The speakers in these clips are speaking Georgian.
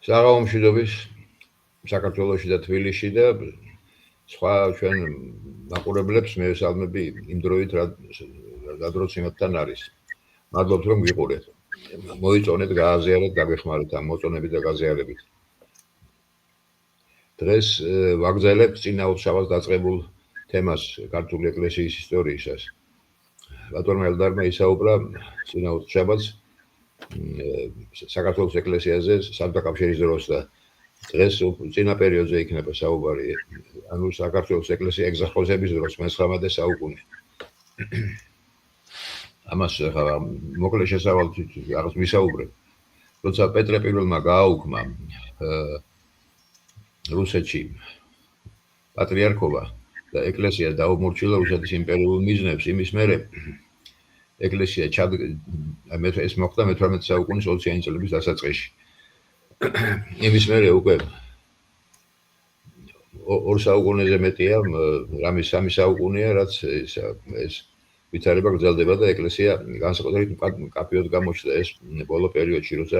საღამო მშვიდობის საქართველოში და თბილისში და სხვა ჩვენ მაყურებლებს მე ვესალმები იმ დროით რადგან იმათთან არის. მადლობთ რომ გიყურეთ. მოიწონეთ, გააზიარეთ, გაგეხმარეთ ამ მოწონებით და გაზიარებით. დღეს ვაგრძელებთ წინააღმდეგ დაწყებულ თემას ქართული ეკლესიის ისტორიისას. ბატონმა ელდარმა ისაუბრა წინააღმდეგ საქართველოს ეკლესიაზე საბჭოთა კავშირის დროს და დღეს წინა პერიოდზე იქნება საუბარი, ანუ საქართველოს ეკლესია ეგზარხოსების დროს მე-19 საუკუნე. ამას მოკლე შესავალით რაღაც ვისაუბრებ. როცა პეტრე პირველმა გააუქმა რუსეთში პატრიარქობა და ეკლესია დაუმორჩილა რუსეთის იმპერიულ მიზნებს, იმის მერე ეკლესია ეს მოხდა მე-18 საუკუნის 20-იანი წლების დასაწყისში. იმის მერე უკვე ორ საუკუნეზე მეტია, რამის 3 საუკუნეა, რაც ეს ვითარება გრძელდება და ეკლესია განსაკუთრებით მკაფიოდ გამოჩნდა ეს ბოლო პერიოდში, როცა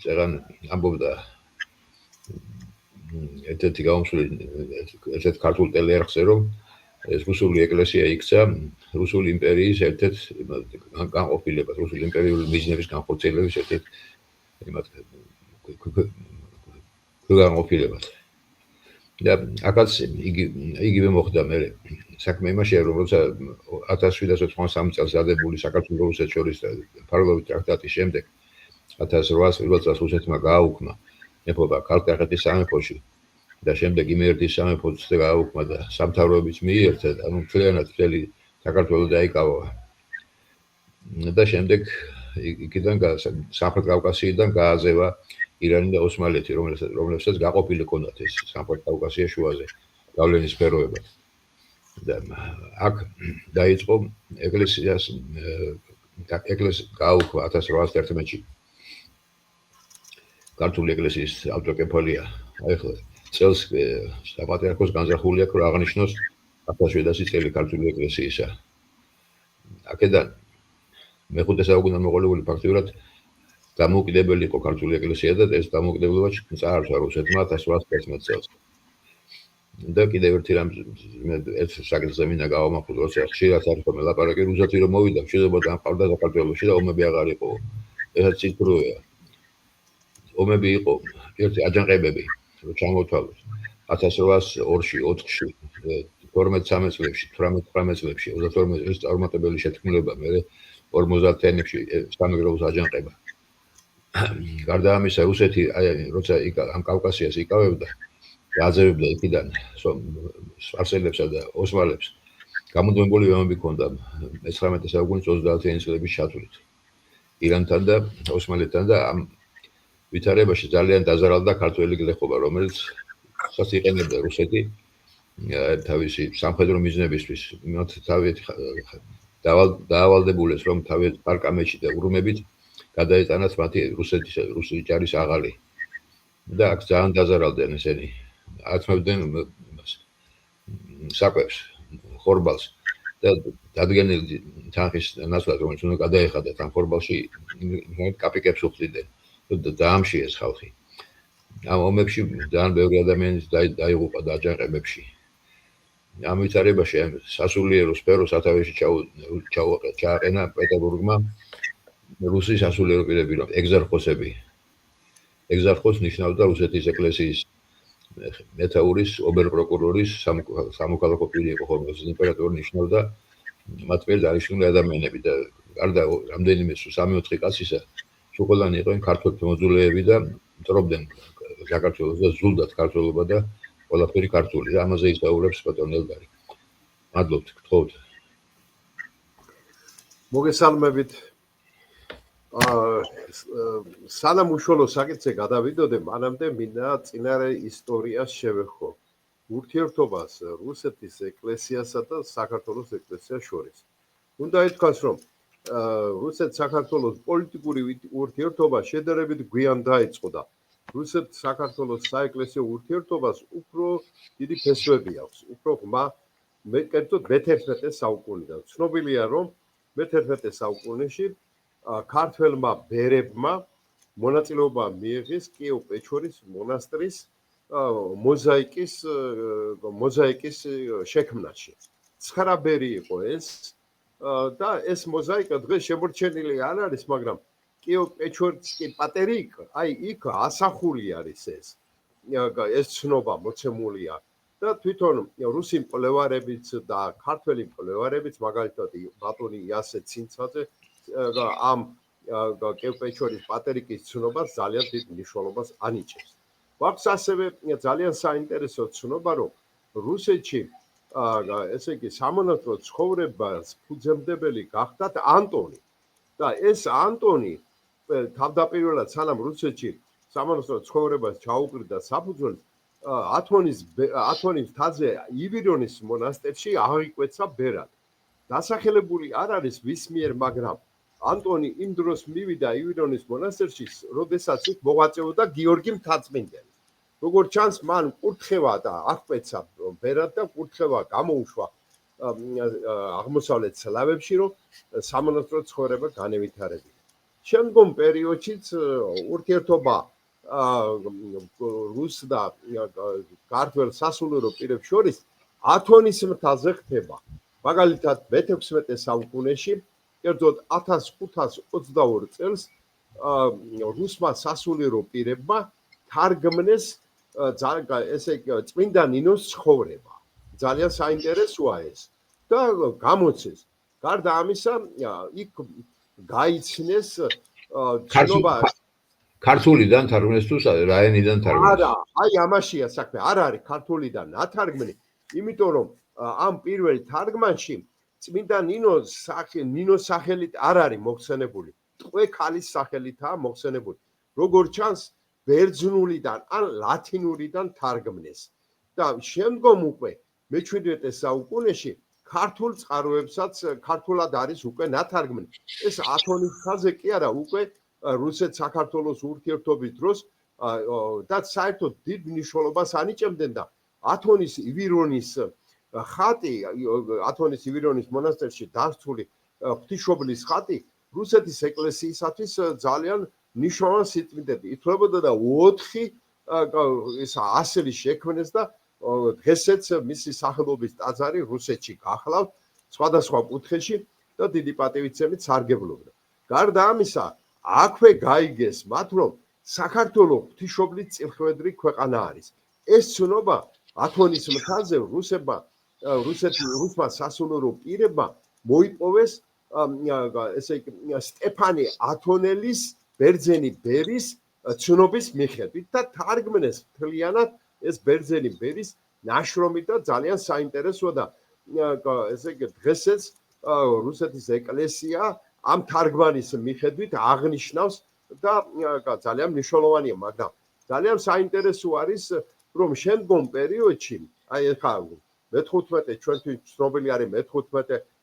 წეგან ამბობდა ერთ-ერთი გაუმსვლელი ერთ-ერთ ქართულ ტელეარხზე, რომ ეს რუსული ეკლესია იქცა რუსული იმპერიის ერთ-ერთ განყოფილებას, რუსული იმპერიული მიზნების განხორციელების ერთ-ერთ განყოფილებას. და აქაც იგივე მოხდა მე საქმე იმაშია, რომ როცა 1793 წელს დადებული საქართველოს რუსეთს შორის ფარგლობის ტრაქტატის შემდეგ 1801 წელს რუსეთმა გააუქმა მეფობა ქართლის სამეფოში და შემდეგ იმერეთის სამეფოც გააუქმა და სამთავროებიც მიიერთა, ანუ მთლიანად მთელი საქართველო დაიკავა. და შემდეგ იქიდან სამხრეთ კავკასიიდან გააზევა ირანი და ოსმალეთი, რომლებსაც გაყოფილი ჰქონდათ ეს სამხრეთ კავკასია შუაზე გავლენის სფეროებად. და აქ დაიწყო ეკლესიას გააუქმა 1811-ში ქართული ეკლესიის ავტოკეფალია. ახლა წელს საპატრიარქოს განზრახული აქვს, რომ აღნიშნოს 1700 წელი ქართული ეკლესიისა. აქედან მე-5 საუკუნიდან მოყოლებული ფაქტიურად დამოუკიდებელი იყო ქართული ეკლესია და ეს დამოუკიდებლობა წაართვა რუსეთმა 1811 წელს. და კიდევ ერთი რამ ერთ საკითხზე მინდა გავამახვილო, როცა ხშირად არის ლაპარაკი რუსეთი რომ მოვიდა, მშვიდობა დამყარდა საქართველოში და ომები აღარ იყო. ესაც ციფრია. ომები იყო ერთი აჯანყებები, რომ ჩამოთვალოს 1802-ში, 4-ში, 12-13 წლებში, 18-19 წლებში, 32 წლის წარმატებელი შეთქმულება, მე 50-იანებში სამეგრელოს აჯანყება. გარდა ამისა, რუსეთი როცა ამ კავკასიას იკავებდა, გააძევებდა იქიდან სპარსელებსა და ოსმალებს, გამუდმებული ომები ჰქონდა მე-19 საუკუნის 30-იანი წლების ჩათვლით. ირანთან და ოსმალეთთან და ამ ვითარებაში ძალიან დაზარალდა ქართველი გლეხობა, რომელიც ხას იყენებდა რუსეთი თავისი სამხედრო მიზნებისთვის. მათ თავი დაავალდებულეს, რომ თავი პარკამეჩი და ურუმებით გადაეტანათ მათი რუსი ჯარის აღალი. და აქ ძალიან დაზარალდნენ ესენი. აცმევდნენ საკვებს, ხორბალს და დადგენილი თანხის ნაცვლად, რომელიც უნდა გადაეხადათ ამ ხორბალში, კაპიკებს უხდიდნენ. დაამშიეს ხალხი. ამ ომებში ძალიან ბევრი ადამიანი დაიღუპა დაჯანყებებში. ამ ვითარებაში სასულიერო სფერო სათავეში ჩააყენა პეტერბურგმა რუსის სასულიერო პირები, რომ ეგზარხოსები. ეგზარხოს ნიშნავდა რუსეთის ეკლესიის მეთაურის, ობერპროკურორის სამოქალაქო პირი იყო ხოლმე, იმპერატორი ნიშნავდა მათ მიერ დანიშნული ადამიანები და გარდა რამდენიმე 3-4 კაცისა ყველანი იყვნენ ქართველი მოძულეები და მტრობდნენ საქართველოს და ზულდათ ქართველობა და ყველაფერი ქართული და ამაზე ისაუბრებს ბატონ ელდარი. მადლობთ, გთხოვთ. მოგესალმებით. სანამ უშუალო საკითხზე გადავიდოდე, მანამდე მინდა წინარე ისტორიას შევეხო. ურთიერთობას რუსეთის ეკლესიასა და საქართველოს ეკლესიას შორის. უნდა ითქვას, რომ რუსეთ-საქართველოს პოლიტიკური ურთიერთობა შედარებით გვიან დაიწყო და რუსეთ-საქართველოს საეკლესიო ურთიერთობას უფრო დიდი ფესვები აქვს, უფრო ღრმა, კერძოდ მე-11 საუკუნიდან. ცნობილია, რომ მე-11 საუკუნეში ქართველმა ბერებმა მონაწილეობა მიიღეს კიევ-პეჩორის მონასტრის მოზაიკის შექმნაში. 9 ბერი იყო ეს და ეს მოზაიკა დღეს შემორჩენილი არ არის, მაგრამ კიევ-პეჩორსკი პატერიკ, აი იქ ასახული არის ეს ცნობა მოცემულია და თვითონ რუსი მკვლევარებიც და ქართველი მკვლევარებიც, მაგალითად ბატონი იასე ცინცაძე ამ კიევ-პეჩორის პატერიკის ცნობას ძალიან დიდ მნიშვნელობას ანიჭებს. გვაქვს ასევე ძალიან საინტერესო ცნობა, რომ რუსეთში ესე იგი სამონასტრო ცხოვრებას ფუძემდებელი გახდათ ანტონი და ეს ანტონი თავდაპირველად სანამ რუსეთში სამონასტრო ცხოვრებას ჩაუყრიდა საფუძველს ათონის მთაზე ივირონის მონასტერში აღიკვეცა ბერად. დასახელებული არ არის ვის მიერ, მაგრამ ანტონი იმ დროს მივიდა ივირონის მონასტერში, როდესაც იქ მოღვაწეობდა გიორგი მთაწმინდელი. როგორც ჩანს, მან კურთხევა და აღკვეცა ბერად და კურთხევა გამოუშვა აღმოსავლეთ სლავებში, რომ სამონასტრო ცხოვრება განევითარებინა. შემდგომ პერიოდშიც ურთიერთობა რუს და ქართველ სასულიერო პირებს შორის ათონის მთაზე ხდება. მაგალითად, მე-16 საუკუნეში, კერძოდ 1522 წელს რუსმა სასულიერო პირებმა თარგმნეს ესე წმინდა ნინოს ცხოვრება. ძალიან საინტერესოა ეს და გამოცეს. გარდა ამისა, იქ გაიცნეს ცნობა ქართულიდან თარგმნეს თუ რაენიდან თარგმნეს? არა, აი ამაშია საქმე, არ არის ქართულიდან ნათარგმნი, იმიტომ რომ ამ პირველ თარგმანში წმინდა ნინოს სახელით არ არის მოხსენებული, ტყვე ქალის სახელითაა მოხსენებული. როგორც ჩანს, ბერძნულიდან ან ლათინურიდან თარგმნეს და შემდგომ უკვე მე-17 საუკუნეში ქართულ წყაროებსაც ქართულად არის უკვე ნათარგმნი. ეს ათონის ხაზე კი არა, უკვე რუსეთ-საქართველოს ურთიერთობის დროს და საერთოდ დიდ მნიშვნელობას ანიჭებდნენ და ათონის ივირონის ხატი, ათონის ივირონის მონასტერში დასწული ღვთისმშობლის ხატი რუსეთის ეკლესიისათვის ძალიან ნიშნავენ სიწმინდეები. ითვლებოდა და 4 ასელი შექმნეს და დღესაც მისი სახელობის ტაძარი რუსეთში გახლავთ სხვადასხვა კუთხეში და დიდი პატივისცემით სარგებლობდა. გარდა ამისა, აქვე გაიგეს მათ, რომ საქართველო ღვთისმშობლის წილხვედრი ქვეყანა არის. ეს ცნობა ათონის მთაზე რუსმა სასულიერო პირებმა მოიპოვეს ესე სტეფანე ათონელის ბერძენი ბერის ცნობის მიხედვით და თარგმნეს მთლიანად ეს ბერძენი ბერის ნაშრომი და ძალიან საინტერესოა და ესე იგი დღესაც რუსეთის ეკლესია ამ თარგმანის მიხედვით აღნიშნავს და ძალიან მნიშვნელოვანია, მაგრამ ძალიან საინტერესო არის, რომ შემდგომ პერიოდში, აი ეხლა მე-15 ჩვენთვის ცნობილი არის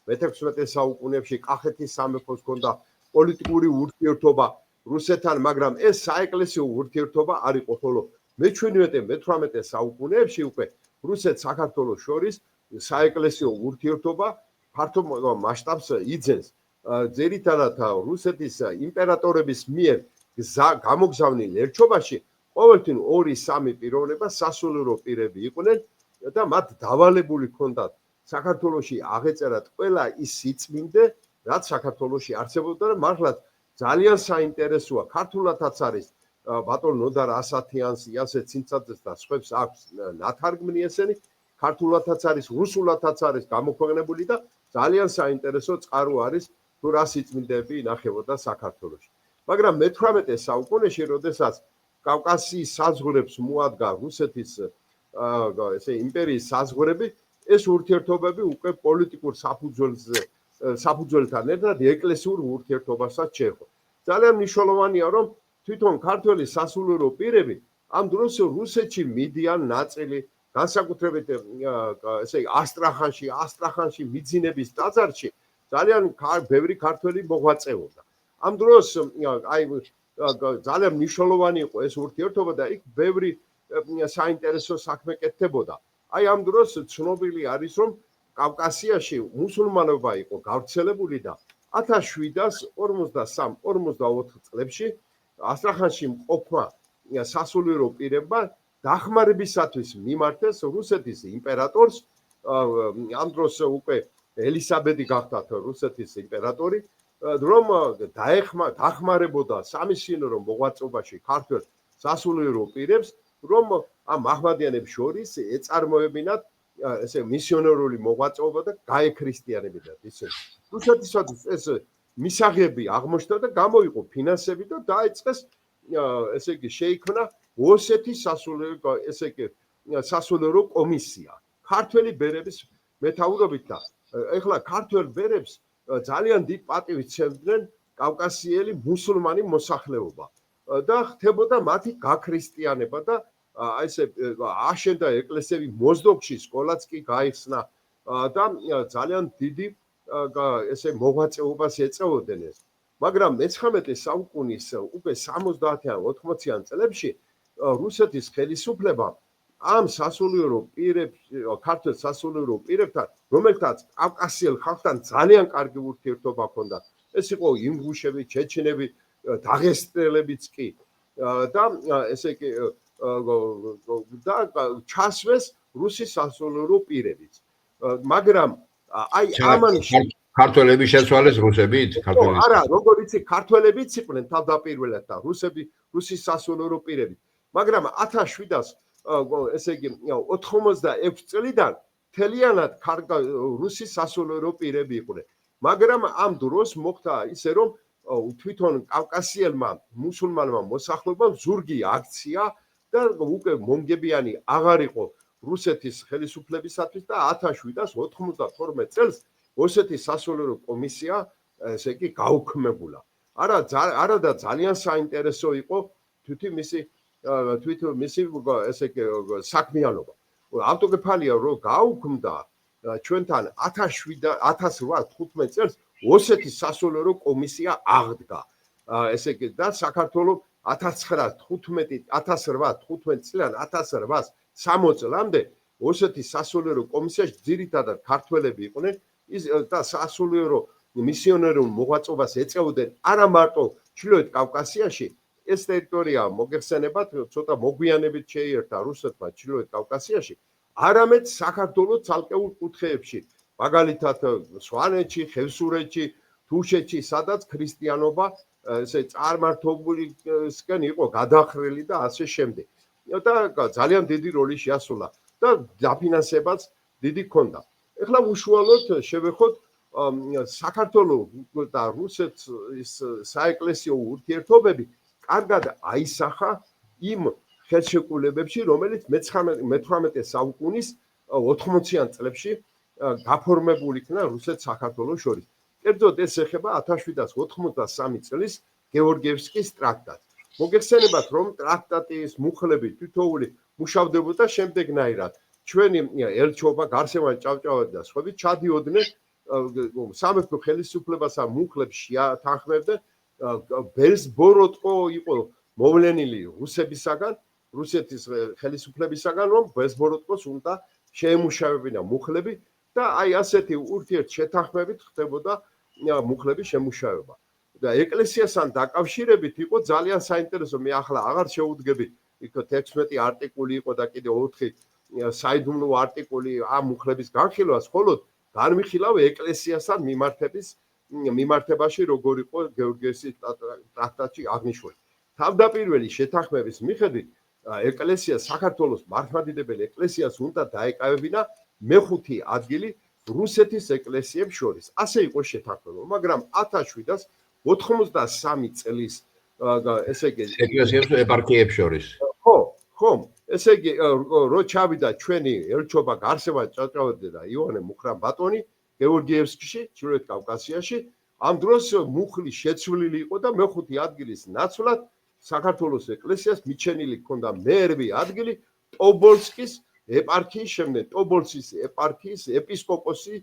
მე-16 საუკუნეებში კახეთის სამეფოს ჰქონდა პოლიტიკური ურთიერთობა რუსეთთან, მაგრამ ეს საეკლესიო ურთიერთობა არ იყო, ხოლო მე-17-18 საუკუნეებში უკვე რუსეთ-საქართველოს შორის საეკლესიო ურთიერთობა ფართო მასშტაბს იძენს. ძირითადად რუსეთის იმპერატორების მიერ გამოგზავნილ ერჩობაში ყოველთვის 2-3 პიროვნება სასულიერო პირები იყვნენ და მათ დავალებული ჰქონდათ საქართველოში აღეწერათ ყველა ის სიწმინდე, რაც საქართველოში არსებობდა და მართლაც ძალიან საინტერესოა. ქართულადაც არის ბატონ ნოდარ ასათიანს, იასე ცინცაძეს და სხვებს აქვს ნათარგმნი ესენი, ქართულადაც არის, რუსულადაც არის გამოქვეყნებული და ძალიან საინტერესო წყარო არის თუ რა სიწმინდეები ინახებოდა საქართველოში. მაგრამ მე-18 საუკუნეში, როდესაც კავკასიის საზღვრებს მოადგა რუსეთის ესე იმპერიის საზღვრები, ეს ურთიერთობები უკვე პოლიტიკურ საფუძველთან ერთად ეკლესიურ ურთიერთობასაც შეეხო. ძალიან მნიშვნელოვანია, რომ თვითონ ქართველი სასულიერო პირები ამ დროს რუსეთში მიდიან ნაწილი, განსაკუთრებით ესე ასტრახანში მიძინების ტაძარში ძალიან ბევრი ქართველი მოღვაწეობდა. ამ დროს აი ძალიან მნიშვნელოვანი იყო ეს ურთიერთობა და იქ ბევრი საინტერესო საქმე კეთდებოდა. აი ამ დროს ცნობილი არის, რომ კავკასიაში მუსულმანობა იყო გავრცელებული და 1753-54 წლებში ასტრახანში მყოფმა სასულიერო პირებმა დახმარებისათვის მიმართეს რუსეთის იმპერატორს, ამ დროს უკვე ელისაბედი გახდათ რუსეთის იმპერატორი, რომ დახმარებოდა სამისიონერო მოღვაწეობაში ქართველ სასულიერო პირებს, რომ ამ მაჰმადიანებს შორის ეწარმოებინათ ესე მისიონერული მოღვაწეობა და გაექრისტიანებინათ ისინი. რუსეთისათვის ეს მისაღები აღმოჩნდა და გამოიყო ფინანსები და დაიწყეს ესე იგი შეიქმნა ოსეთის სასულიერო კომისია ქართველი ბერების მეთაურობით და ეხლა ქართველ ბერებს ძალიან დიდ პატივს სცემდნენ კავკასიელი მუსულმანი მოსახლეობა და ხდებოდა მათი გაქრისტიანება და აი ესე აშენდა ეკლესიები მოზდოგში სკოლაც კი გაიხსნა და ძალიან დიდი ესე მოღვაწეობას ეწეოდნენ ეს. მაგრამ მე-19 საუკუნის უკვე 70-ან 80-ან წლებში რუსეთის ხელისუფლებამ ამ სასულიერო პირებს, ქართველ სასულიერო პირებთან, რომელთაც კავკასიელ ხალხთან ძალიან კარგი ურთიერთობა ჰქონდა, ეს იყო ინგუშები, ჩეჩნები, დაღესტნელებიც კი და ესე იგი და ჩასვეს რუსის სასულიერო პირებიც. მაგრამ აი ამან ქართველები შეცვალეს რუსებით? არა, როგორ იცი, ქართველებიც იყვნენ თავდაპირველად და რუსის სასულიერო პირები. მაგრამ 1700 ესე იგი 86 წლიდან თელიანად რუსის სასულიერო პირები იყვნენ. მაგრამ ამ დროს მოხდა ისე რომ თვითონ კავკასიელმა მუსულმანმა მოსახლეობამ ზურგი აქცია და უკვე მომგებიანი აღარ იყო რუსეთის ხელისუფლებისათვის და 1792 წელს ოსეთის სასულიერო კომისია ესე იგი გაუქმებულა. არადა ძალიან საინტერესო იყო თვითონ მისი ესე იგი საქმიანობა. ავტოკეფალია რო გაუქმდა ჩვენთან 1815 წელს ოსეთის სასულიერო კომისია აღდგა. ესე იგი და საქართველოს 1815 წლიდან 1860 წლამდე ოსეთის სასულიერო კომისიაში ძირითადად ქართველები იყვნენ და სასულიერო მისიონერულ მოღვაწეობას ეწეოდნენ არა მარტო ჩრდილოეთ კავკასიაში, ეს ტერიტორია მოგეხსენებათ, ცოტა მოგვიანებით შეიერთა რუსეთმა ჩრდილოეთ კავკასიაში, არამედ საქართველოს ცალკეულ კუთხეებში, მაგალითად სვანეთში, ხევსურეთში, თუშეთში, სადაც ქრისტიანობა ესე წარმართობულისკენ იყო გადახრილი და ასე შემდეგ. და ძალიან დიდი როლი შეასრულა და დაფინანსებაც დიდი ჰქონდა. ეხლა უშუალოდ შევეხოთ საქართველოს და რუსეთის საეკლესიო ურთიერთობები კარგად აისახა იმ ხელშეკრულებებში, რომელიც მე-18 საუკუნის 80-იან წლებში გაფორმებული იქნა რუსეთ-საქართველოს შორის. კერძოდ ეს ეხება 1783 წლის გეორგიევსკის ტრაქტატს. მოგეხსენებათ, რომ ტრაქტატის მუხლები თითოეული მუშავდებოდა შემდეგნაირად. ჩვენი ელჩობა, გარსევანი ჭავჭავაძე და სხვები ჩადიოდნენ სამეფო ხელისუფლებასა მუხლებს შეათანხმებდნენ. ბელსბოროტკო იყო მოვლენილი რუსებისაგან, რუსეთის ხელისუფლებისაგან, რომ ბელსბოროტკოს უნდა შეემუშავებინა მუხლები და აი ასეთი ურთიერთშეთანხმებით ხდებოდა მუხლების შემუშავება. და ეკლესიასთან დაკავშირებით იყო ძალიან საინტერესო, მე ახლა აღარ შეუდგები, იქ 16 არტიკული იყო და კიდე 4 საიდუმლო არტიკული ამ მუხლების განხილვას, ხოლო განვიხილავ ეკლესიასთან მიმართებაში როგორ იყო გეორგიევსკის ტრაქტატში აღნიშნული. თავდაპირველი შეთანხმების მიხედვით ეკლესია საქართველოს მართლმადიდებელი ეკლესიას უნდა დაეკავებინა მეხუთი ადგილი რუსეთის ეკლესიებს შორის. ასე იყო შეთანხმება, მაგრამ 1793 წლის ესე იგი ეკლესიებს ეპარქიებს შორის. ხო, ესე იგი რო ჩავიდა ჩვენი ელჩობა გარსევანი ჭავჭავაძე და იოანე მუხრან-ბატონი გეორგიევსკში, ჩრდილოეთ კავკასიაში, ამ დროს მუხლი შეცვლილი იყო და მეხუთი ადგილის ნაცვლად საქართველოს ეკლესიას მიჩენილი ჰქონდა მერვე ადგილი ტობოლსკის ეპარქიის შემდეგ, ტობოლსკის ეპარქიის ეპისკოპოსის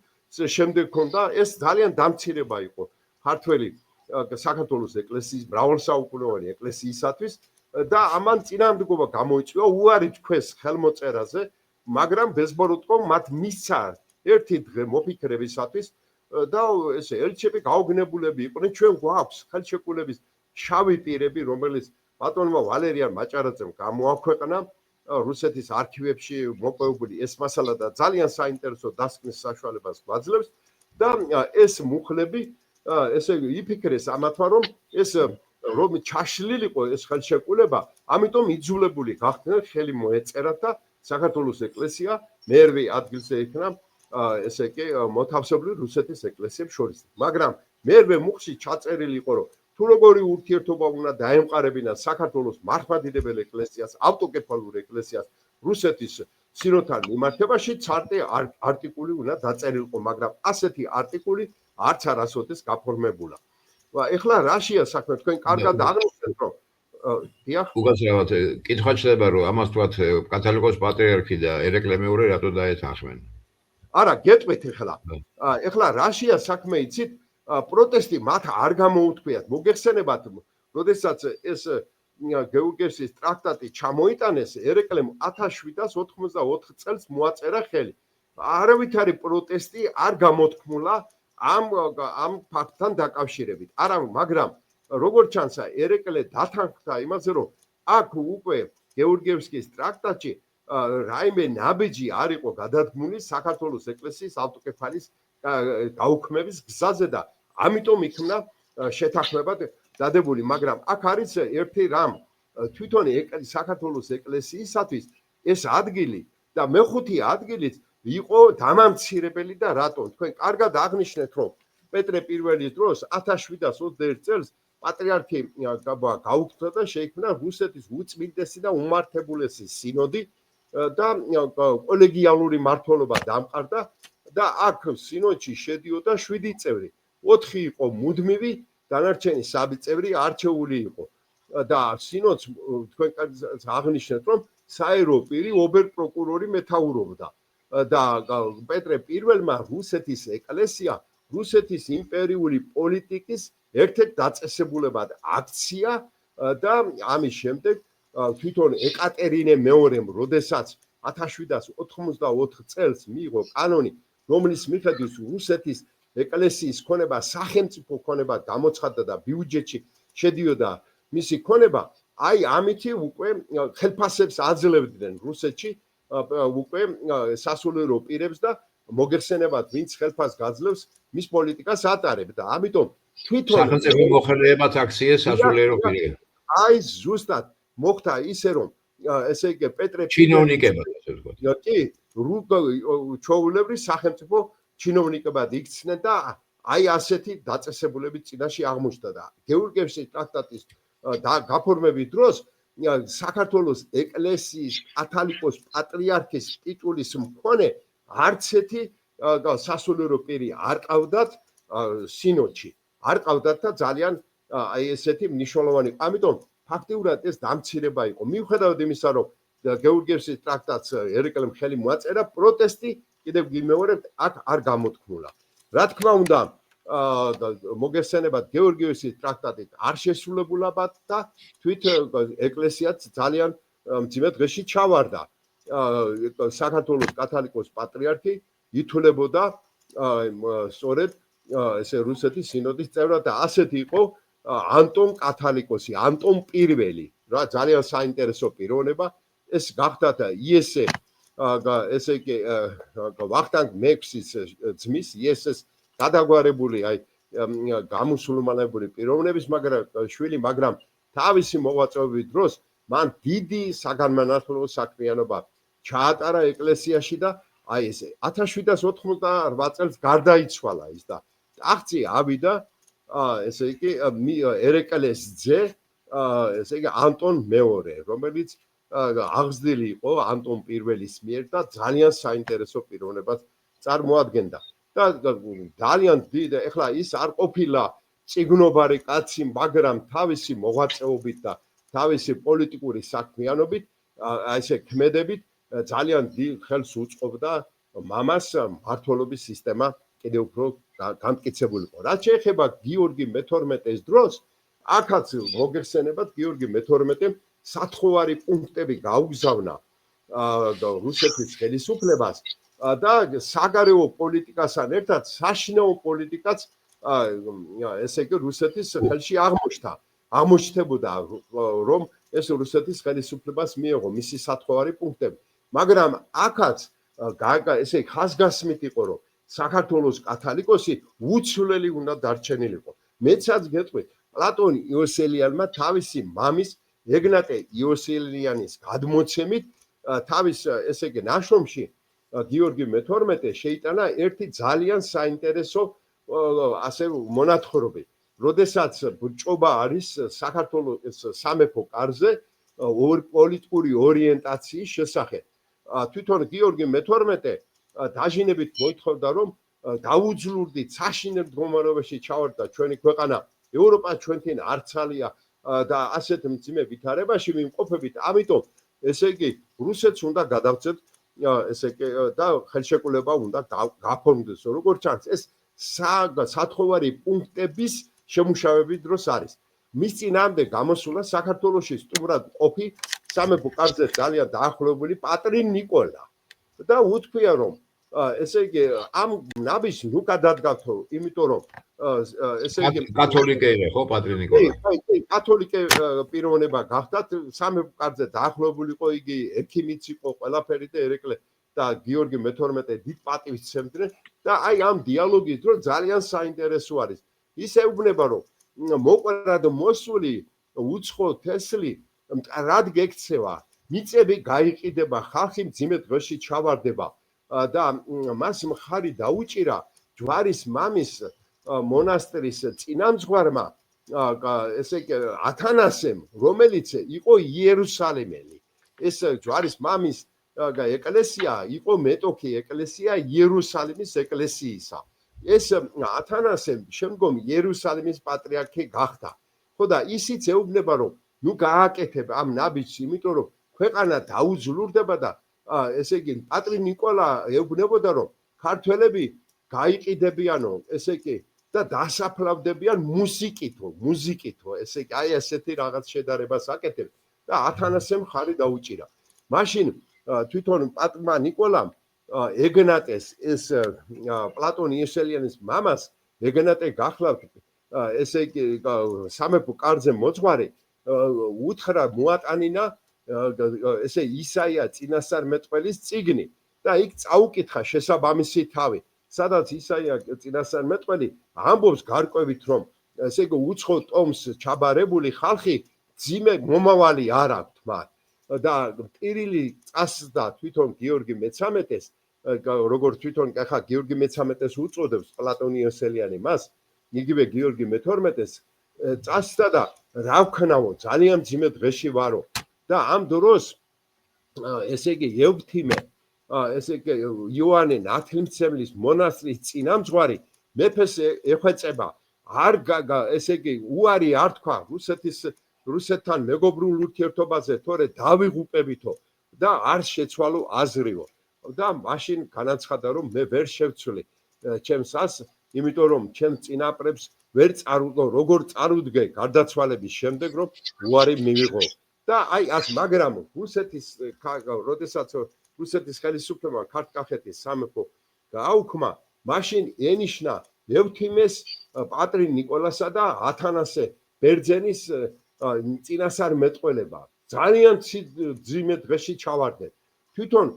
შემდეგ ჰქონდა. ეს ძალიან დამცირება იყო ქართველი საქართველოს ეკლესიის მრავალსაუკუნოვანი ეკლესიისათვის და ამან წინააღმდეგობა გამოიწვია უარი თქვეს ხელმოწერაზე, მაგრამ ბელსბოროტკომ მათ მისცა ერთი დღე მოფიქრებისათვის და ესე ელჩები გაოგნებულები იყვნენ, ჩვენ გვაქვს ხელშეკრულების შავი პირები, რომელიც ბატონმა ვალერიან მაჭარაძემ გამოაქვეყნა რუსეთის არქივებში მოპოვებული ეს მასალა და ძალიან საინტერესო დასკვნის საშუალებას გვაძლევს და ეს მუხლები ესე იფიქრეს ამათმა რომ ეს რომ ჩაშლილიყო ეს ხელშეკრულება, ამიტომ იძულებული გახდნენ ხელი მოეწერათ და საქართველოს ეკლესია მერვე ადგილზე იქნა ესე კი მოთავსებული რუსეთის ეკლესიებს შორის. მაგრამ მერვე მუხლში ჩაწერილი იყო რომ თუ როგორი ურთიერთობა უნდა დაემყარებინა საქართველოს მართლმადიდებელ ეკლესიას, ავტოკეფალურ ეკლესიას რუსეთის სინოდთან მიმართებაში ცარტი არტიკული უნდა დაწერილიყო, მაგრამ ასეთი არტიკული არც არასოდეს გაფორმებულა. ეხლა რაშია საქმე, თქვენ კარგად აღნიშნეთ რომ დიახ უკაცრავად კითხვა ჩდება რომ ამას თქვათ კათოლიკოს პატრიარქი და ერეკლე მეორე რატო დაეთანხმენ? არა, გეტყვით ეხლა. ეხლა რაშია საქმე იცით? პროტესტი მათ არ გამოუთქვიათ. მოგეხსენებათ, როდესაც ეს გეორგიევსკის ტრაქტატი ჩამოიტანეს, ერეკლემ 1784 წელს მოაწერა ხელი. არავითარი პროტესტი არ გამოთქმულა ამ ფაქტთან დაკავშირებით. არა, მაგრამ როგორც ჩანს, ერეკლე დათანხმდა იმაზე, რომ აქ უკვე გეორგიევსკის ტრაქტატში რაიმე ნაბიჯი არ იყო გადადგმული საქართველოს ეკლესიის ავტოკეფალის გაუქმების გზაზე და ამიტომ იქნა შეთანხმება დადებული, მაგრამ აქ არის ერთი რამ, თვითონ საქართველოს ეკლესიისათვის ეს ადგილი და მეხუთე ადგილიც იყო დამამცირებელი და რატომ? თქვენ კარგად აღნიშნეთ, რომ პეტრე პირველის დროს 1721 წელს პატრიარქი გაუქმდა და შეიქმნა რუსეთის უწმინდესი და უმართებულესი სინოდი და კოლეგიალური მმართველობა დამყარდა და აქ სინოდში შედიოდა 7 წევრი. 4 იყო მუდმივი, დანარჩენი საბიწევრი არჩეული იყო. და სინოდს თქვენ აღნიშნეთ, რომ საერო პირი ობერპროკურორი მეთაურობდა და პეტრე პირველმა რუსეთის ეკლესია რუსეთის იმპერიული პოლიტიკის ერთ-ერთ დაწესებულებად აქცია და ამის შემდეგ თვითონ ეკატერინე მეორემ, როდესაც 1784 წელს მიიღო კანონი, რომლის მიხედვით რუსეთის ეკლესიის ქონება სახელმწიფო ქონებად გამოცხადდა და ბიუჯეტში შედიოდა მისი ქონება, აი ამითი უკვე ხელფასებს აძლევდნენ რუსეთში უკვე სასულიერო პირებს და მოგეხსენებათ, ვინც ხელფასს გაძლევს, მის პოლიტიკას ატარებს და ამიტომ თვითონ სახელმწიფო მოხელეებად აქციეს სასულიერო პირები. აი ზუსტად მოხდა ისე რომ ესე იგი პეტრე ჩინოვნიკებად ასე ვთქვათ. კი, ჩაულებრი სახელმწიფო ჩინოვნიკებად იქცნენ და აი ასეთი დაწესებულების წინაშე აღმოჩნდა და გეორგიევსკის ტრაქტატის გაფორმების დროს საქართველოს ეკლესიის კათოლიკოს პატრიარქის ტიტულის მქონე არც ერთი სასულიერო პირი არ ყავდათ სინოდში. არ ყავდათ და ძალიან აი ესეთი მნიშვნელოვანი. ამიტომ ფაქტიურად ეს დამცირება იყო. მიუხედავად იმისა, რომ გეორგიევსკის ტრაქტატს ერეკლემ ხელი მოაწერა, პროტესტი კიდევ გიმეორებთ აქ არ გამოთქმულა. რა თქმა უნდა, მოგეხსენებათ, გეორგიევსკის ტრაქტატით არ შესრულებულა და თვით ეკლესიაც ძალიან მძიმე დღეში ჩავარდა. საქართველოს კათოლიკოს პატრიარქი ითვლებოდა სწორედ ესე რუსეთის სინოდის წევრად და ასეთი იყო ანტონ კათალიკოსი, ანტონ პირველი, რა ძალიან საინტერესო პიროვნება. ეს გახდათ იესე ესე იგი ვახტანგ მექსის ძმის იესეს გადაგვარებული აი გამუსულმანებული პიროვნების შვილი, მაგრამ თავისი მოღვაწეობის დროს მან დიდი საგანმანათლებლო საქმიანობა ჩაატარა ეკლესიაში და აი ესე 1788 წელს გარდაიცვალა ის და ტახტზე ავიდა ესე იგი ერეკლეს ძე ესე იგი ანტონ მეორე, რომელიც აღზრდილი იყო ანტონ პირველის მიერ და ძალიან საინტერესო პიროვნებას წარმოადგენდა. და ძალიან დიდი, ეხლა ის არ ყოფილა წიგნობარი კაცი, მაგრამ თავისი მოღვაწეობით და თავისი პოლიტიკური საქმიანობით, აი ესე ქმედებით ძალიან დიდ ხელს უწყობდა მამას მმართველობის სისტემა კიდევ უფრო გამტკიცებულიყო. რაც შეეხება გიორგი მე-12-ის დროს, აქაც მოგეხსენებათ, გიორგი მე-12-ემ სათხოვარი პუნქტები გაუგზავნა რუსეთის ხელისუფლებას და საგარეო პოლიტიკასთან ერთად საშინაო პოლიტიკაც ესე იგი რუსეთის ხელში აღმოჩნდა. აღმოჩნდებოდა რომ ეს რუსეთის ხელისუფლებას მიიღო მისი სათხოვარი პუნქტები. მაგრამ აქაც ესე ხაზგასმით იყო რომ საქართველოს კათოლიკოსი უცვლელი უნდა დარჩენილიყო. მეცაც გეტყვით პლატონ იოსელიანმა თავისი მამის ეგნატე იოსელიანის გადმოცემით თავის ესე იგი ნაშრომში გიორგი მე-12 შეიტანა ერთი ძალიან საინტერესო ასე მონათხრობი. როდესაც ბრჭობა არის საქართველოს სამეფო კარზე პოლიტიკური ორიენტაციის შესახებ. თვითონ გიორგი მე-12 დაჟინებით მოითხოვდა რომ დაუძლურდით საშინელ მდგომარეობაში ჩავარდა ჩვენი ქვეყანა ევროპა ჩვენთან არცალია და ასეთ მძიმე ვითარებაში ვიმყოფებით. ამიტომ ესე იგი რუსეთს უნდა გადავწევთ ესე იგი და ხელშეკრულება უნდა გაფორმდეს. როგორც ჩანს ეს სათხოვარი პუნქტების შემუშავების დროს არის. მის წინამდე გამოსულა საქართველოში სტუმრად ყოფი სამეფო კარზე ძალიან დაახლოებული პატრინ ნიკოლა და უთქვია რომ ესე იგი ამ ნაბიჯს ნუ გადადგათო, იმიტომ რომ ესე იგი კათოლიკე იყო ხო პატრინ ნიკოლა? კი, კათოლიკე პიროვნება გახდათ, სამეფო კარზე დაახლოებული იყო იგი, ექიმიც იყო, ყველაფერი და ერეკლე და გიორგი მე-12 დიდ პატივს სცემდნენ და აი ამ დიალოგის დროს ძალიან საინტერესო არის. ის ეუბნება რომ მოყვრად მოსული უცხო თესლი რად გექცევა, მიწები გაიყიდება, ხალხი მძიმე დღეში ჩავარდება და მას მხარი დაუჭირა ჯვარის მამის მონასტრის წინამძღვარმა ესე იგი ათანასემ, რომელიც იყო იერუსალიმელი. ეს ჯვარის მამის ეკლესია იყო მეტოქი ეკლესია იერუსალიმის ეკლესიისა. ეს ათანასემ შემდგომ იერუსალიმის პატრიარქი გახდა. ხო და ისიც ეუბნება რომ ნუ გააკეთებ ამ ნაბიჯს, იმიტომ რომ ქვეყანა დაუძლურდება და ესე იგი პატრინ ნიკოლა ეუბნებოდა რომ ქართველები გაიყიდებიანო ესე იგი და დასაფლავდებიან მუსიკითო ესე იგი აი ესეთი რაღაც შედარებას აკეთებ და ათანასემ ხარი დაუჭირა. მაშინ თვითონ პატრმა ნიკოლამ ეგნატეს ეს პლატონ იოსელიანის მამას ეგნატე გახლავთ ესე იგი სამეფო კარზე მოძღვარი უთხრა მოატანინა ესე ისაია წინასწარმეტყველის წიგნი და იქ წაუკითხა შესაბამისი თავი, სადაც ისაია წინასწარმეტყველი ამბობს გარკვევით რომ ესე იგი უცხო ტომს ჩაბარებული ხალხი ძიმე მომავალი არ აქვთ მათ და პირილი წასდა თვითონ გიორგი მე-13-ს, როგორც თვითონ ახლა გიორგი მე-13-ს უწოდებს პლატონ იოსელიანი მას, იგივე გიორგი მე-12-ს წასდა და რა ვქნაო, ძალიან ძიმე დღეში ვარო. და ამ დროს ესე იგი ეუბთიმე ესე იგი იოანე ნათლმცემლის მონასტრის წინამძღვარი მეფეს ეხვეწება არ ესე იგი უარი არ თქვა რუსეთთან მეგობრულ ურთიერთობაზე, თორე დავიღუპებითო და არ შეცვალო აზრივო და მაშინ განაცხადა რომ მე ვერ შევცვლი ჩემს ას, იმიტომ რომ ჩემ წინაპრებს ვერ წარუდო, როგორ წარუდგე გარდაცვალების შემდეგ რომ უარი მივიღო. და აი აქ მაგრამ რუსეთის როდესაც რუსეთის ხელისუფლებამ ქართლ-კახეთის სამეფო გააუქმა, მაშინ ენიშნა ევრთიმეს პატრინ ნიკოლასა და ათანასე ბერძენის წინასწარმეტყველება. ძალიან ძიმე დღეში ჩავარდნენ. თვითონ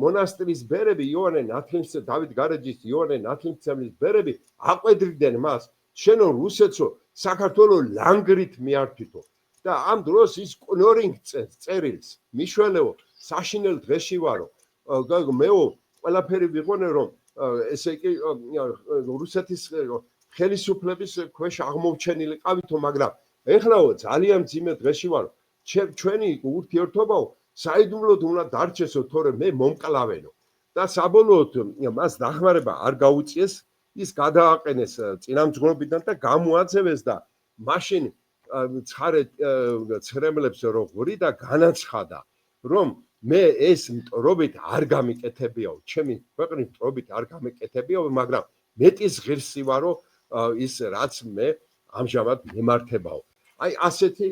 მონასტრის ბერები იოანე ნათლმცემლის დავით გარეჯის იოანე ნათლმცემლის ბერები აყვედრდნენ მას, შენო რუსეთსო საქართველოს ლანგრით მიართვითო. და ამ დროს ის კნორინგ წერილს მიშველეო საშინელ დღეში ვარო მეო ყველაფერი ვიყონე რომ ესე იგი რუსეთის ხელისუფლების ქვეშ აღმოჩენილი ყავითო, მაგრამ ეხლაო ძალიან ძიმე დღეში ვარო, ჩვენი ურთიერთობაო საიდუმლოდ უნდა დარჩესო, თორე მე მომკლავენო და საბოლოოდ მას დახმარება არ გაუწიეს, ის გადააყენეს წინამძღვრობიდან და გამოაძევეს და მაშინ ცხარე ცრემლებს რო ღური და განაცხადა რომ მე ეს მტრობით არ გამიკეთებიაო, ჩემი ქვეყნის მტრობით არ გამიკეთებიაო, მაგრამ მეტის ღირსი ვარო ის რაც მე ამჟამად მიმართებაო. აი ასეთი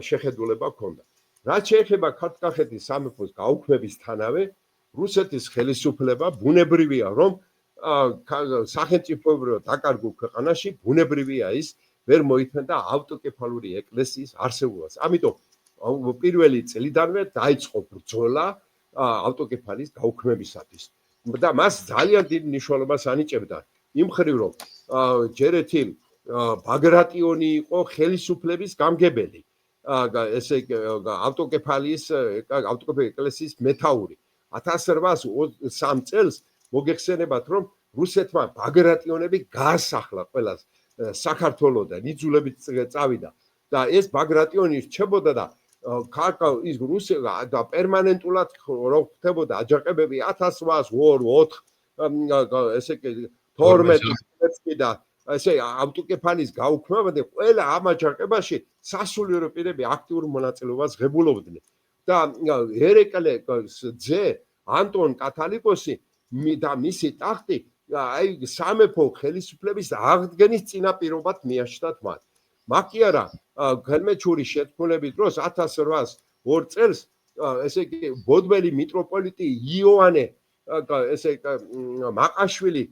შეხედულება ჰქონდა. რაც შეეხება ქართლ-კახეთის სამეფოს გაუქმებისთანავე, რუსეთის ხელისუფლება ბუნებრივია რომ სახელმწიფოებრივად დაკარგულ ქვეყანაში ბუნებრივია ის ვერ მოითმენდა ავტოკეფალური ეკლესიის არსებობას. ამიტომ პირველი წლიდანვე დაიწყო ბრძოლა ავტოკეფალიის გაუქმებისათვის. და მას ძალიან დიდ მნიშვნელობას ანიჭებდა იმ მხრივ, რომ ჯერეთი ბაგრატიონი იყო ხელისუფლების გამგებელი. ესე ავტოკეფალიის ეკლესიის მეთაური. 1803 წელს მოგეხსენებათ, რომ რუსეთმა ბაგრატიონები გაასახლა ყველას საქართველოდან, იძულებით წავიდა და ეს ბაგრატიონი რჩებოდა და ის რუსეთს და პერმანენტულად რო ხდებოდა აჯანყებები 1802-4 ესე 12 წელს და ესე ავტოკეფალიის გაუქმებამდე ყველა ამ აჯანყებაში სასულიერო პირები აქტიურ მონაწილეობას ღებულობდნენ და ერეკლეს ძე ანტონ კათალიკოსი და მისი ტახტი აი სამეფო ხელისუფლების აღდგენის წინაპირობად მიაჩნდათ მათ. მაგ კი არა, გელმეჩურის შეთქმულების დროს 1802 წელს ესე იგი ბოდბელი მიტროპოლიტი იოანე ესე მაყაშვილი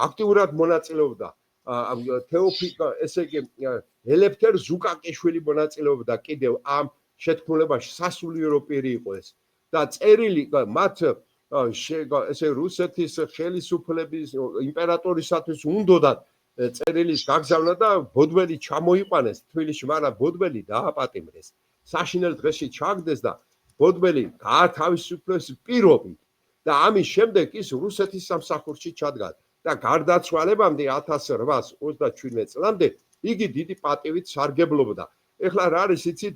აქტიურად მონაწილეობდა ესე იგი ელეფთერ ზუკაკიშვილი მონაწილეობდა კიდევ ამ შეთქმულებაში სასულიერო პირი იყო ეს და წერილი მათ ესე რუსეთის ხელისუფლების იმპერატორისათვის უნდოდათ წერილის გაგზავნა და ბოდბელი ჩამოიყვანეს თბილისში, მაგრამ ბოდბელი დააპატიმრეს. საშინელ დღეში ჩაგდეს და ბოდბელი გაათავისუფლეს პირობით და ამის შემდეგ ის რუსეთის სამსახურში ჩადგა და გარდაცვალებამდე 1837 წლამდე იგი დიდი პატივით სარგებლობდა. ეხლა რა არის იცით,